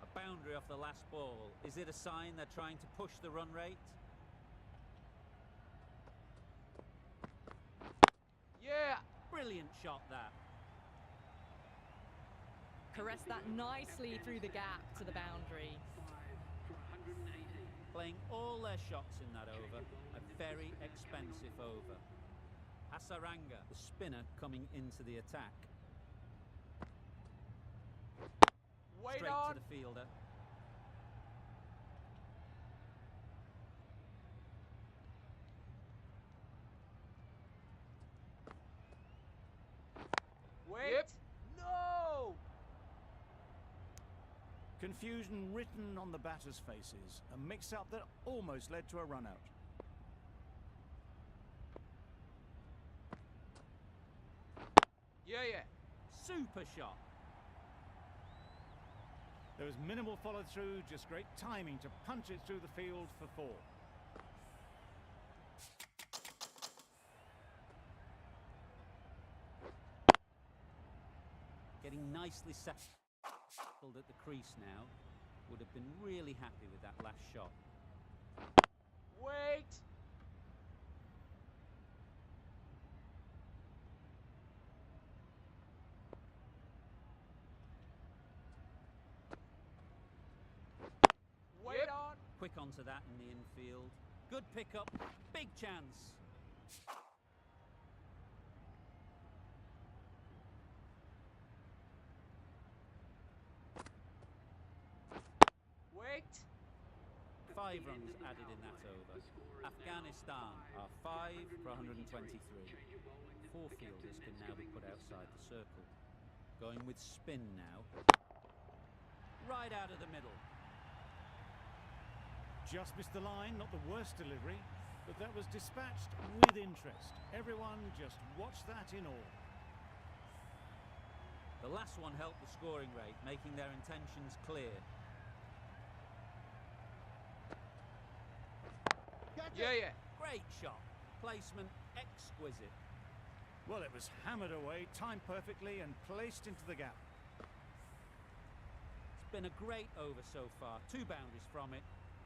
A boundary off the last ball. Is it a sign they're trying to push the run rate? Yeah. Brilliant shot that. Caress that nicely through the gap to the boundary. Playing all their shots in that over. A very expensive over. AsiaCup, the spinner, coming into the attack. Wait Straight on. to the fielder. Wait. Yep. No. Confusion written on the batters' faces. A mix-up that almost led to a run-out. Yeah, yeah. Super shot. There was minimal follow-through, just great timing to punch it through the field for 4. Getting nicely settled at the crease now. Would have been really happy with that last shot. Wait. Wait Yep. on. Quick onto that in the infield. Good pickup. Big chance. Wait. 5 runs added in that over. Afghanistan are 5 for 123. 4 fielders can now be put outside the circle. Going with spin now. Right out of the middle. Just missed the line, not the worst delivery, but that was dispatched with interest. Everyone just watched that in awe. The last one helped the scoring rate, making their intentions clear. Catch Yeah, it. yeah. Great shot. Placement exquisite. Well, it was hammered away, timed perfectly and placed into the gap. It's been a great over so far. 2 boundaries from it.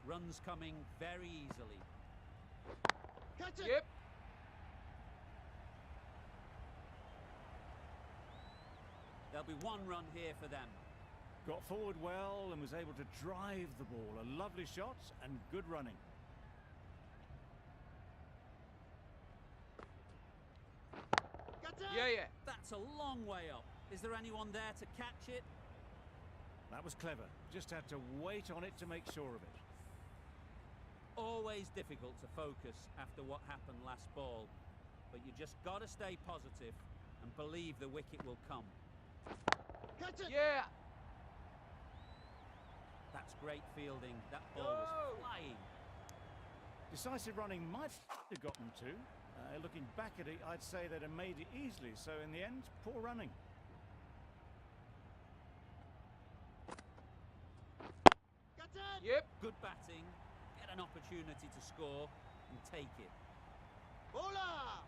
Runs coming very easily. Catch it. Yep. There'll be 1 run here for them. Got forward well and was able to drive the ball. A lovely shot and good running. Catch it. Yeah, yeah. That's a long way up. Is there anyone there to catch it? That was clever. Just had to wait on it to make sure of it. Always difficult to focus after what happened last ball, but you just got to stay positive and believe the wicket will come. Catch it. Yeah. That's great fielding. That ball was Go. flying. Decisive running might have gotten to. Looking back at it, I'd say they'd have made it easily. So in the end, poor running. Catch it. Yep. Good batting. Get an opportunity to score and take it. Bowler.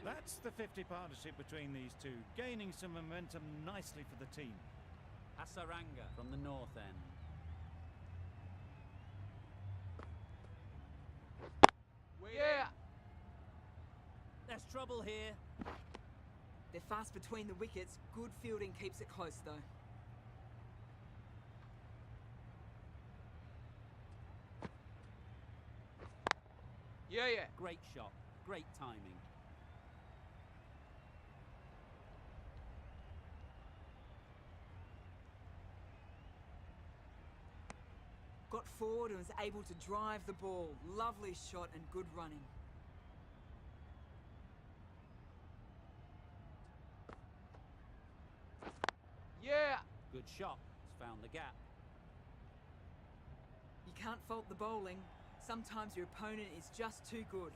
That's the 50 partnership between these two, gaining some momentum nicely for the team. AsiaCup from the north end. Yeah. There's trouble here. They're fast between the wickets. Good fielding keeps it close, though. Yeah, yeah. Great shot. Great timing. Got forward and was able to drive the ball. Lovely shot and good running. Yeah. Good shot. It's found the gap. You can't fault the bowling. Sometimes your opponent is just too good.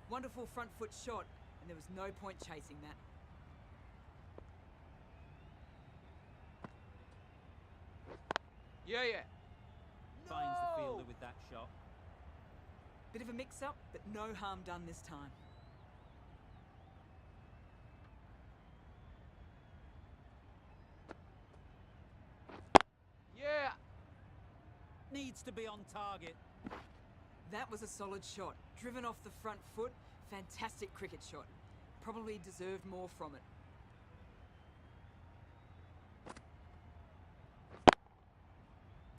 Wonderful front foot shot, and there was no point chasing that. Yeah, yeah. finds the Go! fielder with that shot. Bit of a mix-up, but no harm done this time. Yeah. Needs to be on target. That was a solid shot. Driven off the front foot. Fantastic cricket shot. Probably deserved more from it.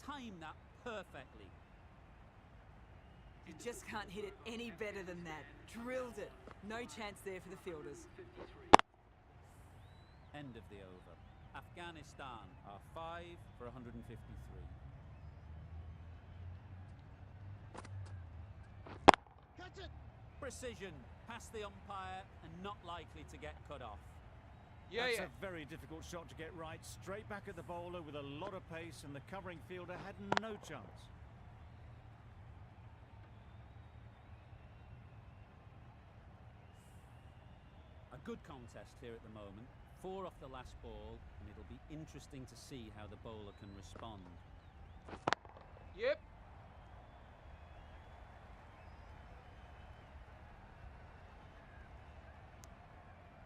Time that perfectly. You just can't hit it any better than that. Drilled it. No chance there for the fielders. End of the over. Afghanistan are 5 for 153. Catch it! Precision, past the umpire and not likely to get cut off. Yeah, That's yeah. a very difficult shot to get right. Straight back at the bowler with a lot of pace, and the covering fielder had no chance. A good contest here at the moment. 4 off the last ball, and it'll be interesting to see how the bowler can respond. Yep.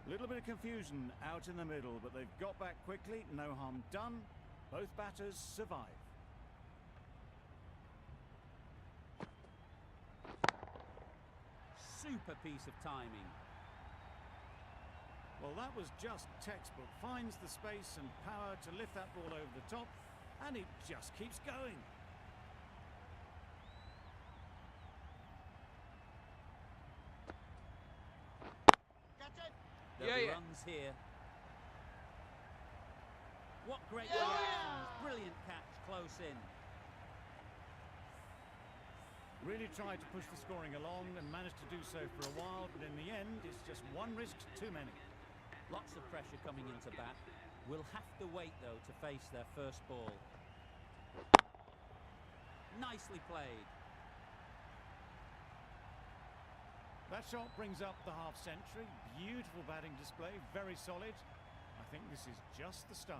A little bit of confusion out in the middle, but they've got back quickly. No harm done. Both batters survive. Super piece of timing. Well, that was just textbook. Finds the space and power to lift that ball over the top, and it just keeps going. Catch it! There'll Yeah, be yeah. runs here. What great Yeah! reactions. Brilliant catch close in. Really tried to push the scoring along and managed to do so for a while, but in the end, it's just one risk too many. Lots of pressure coming into bat. Will have to wait though to face their first ball. Nicely played. That shot brings up the half century. Beautiful batting display, very solid. I think this is just the start.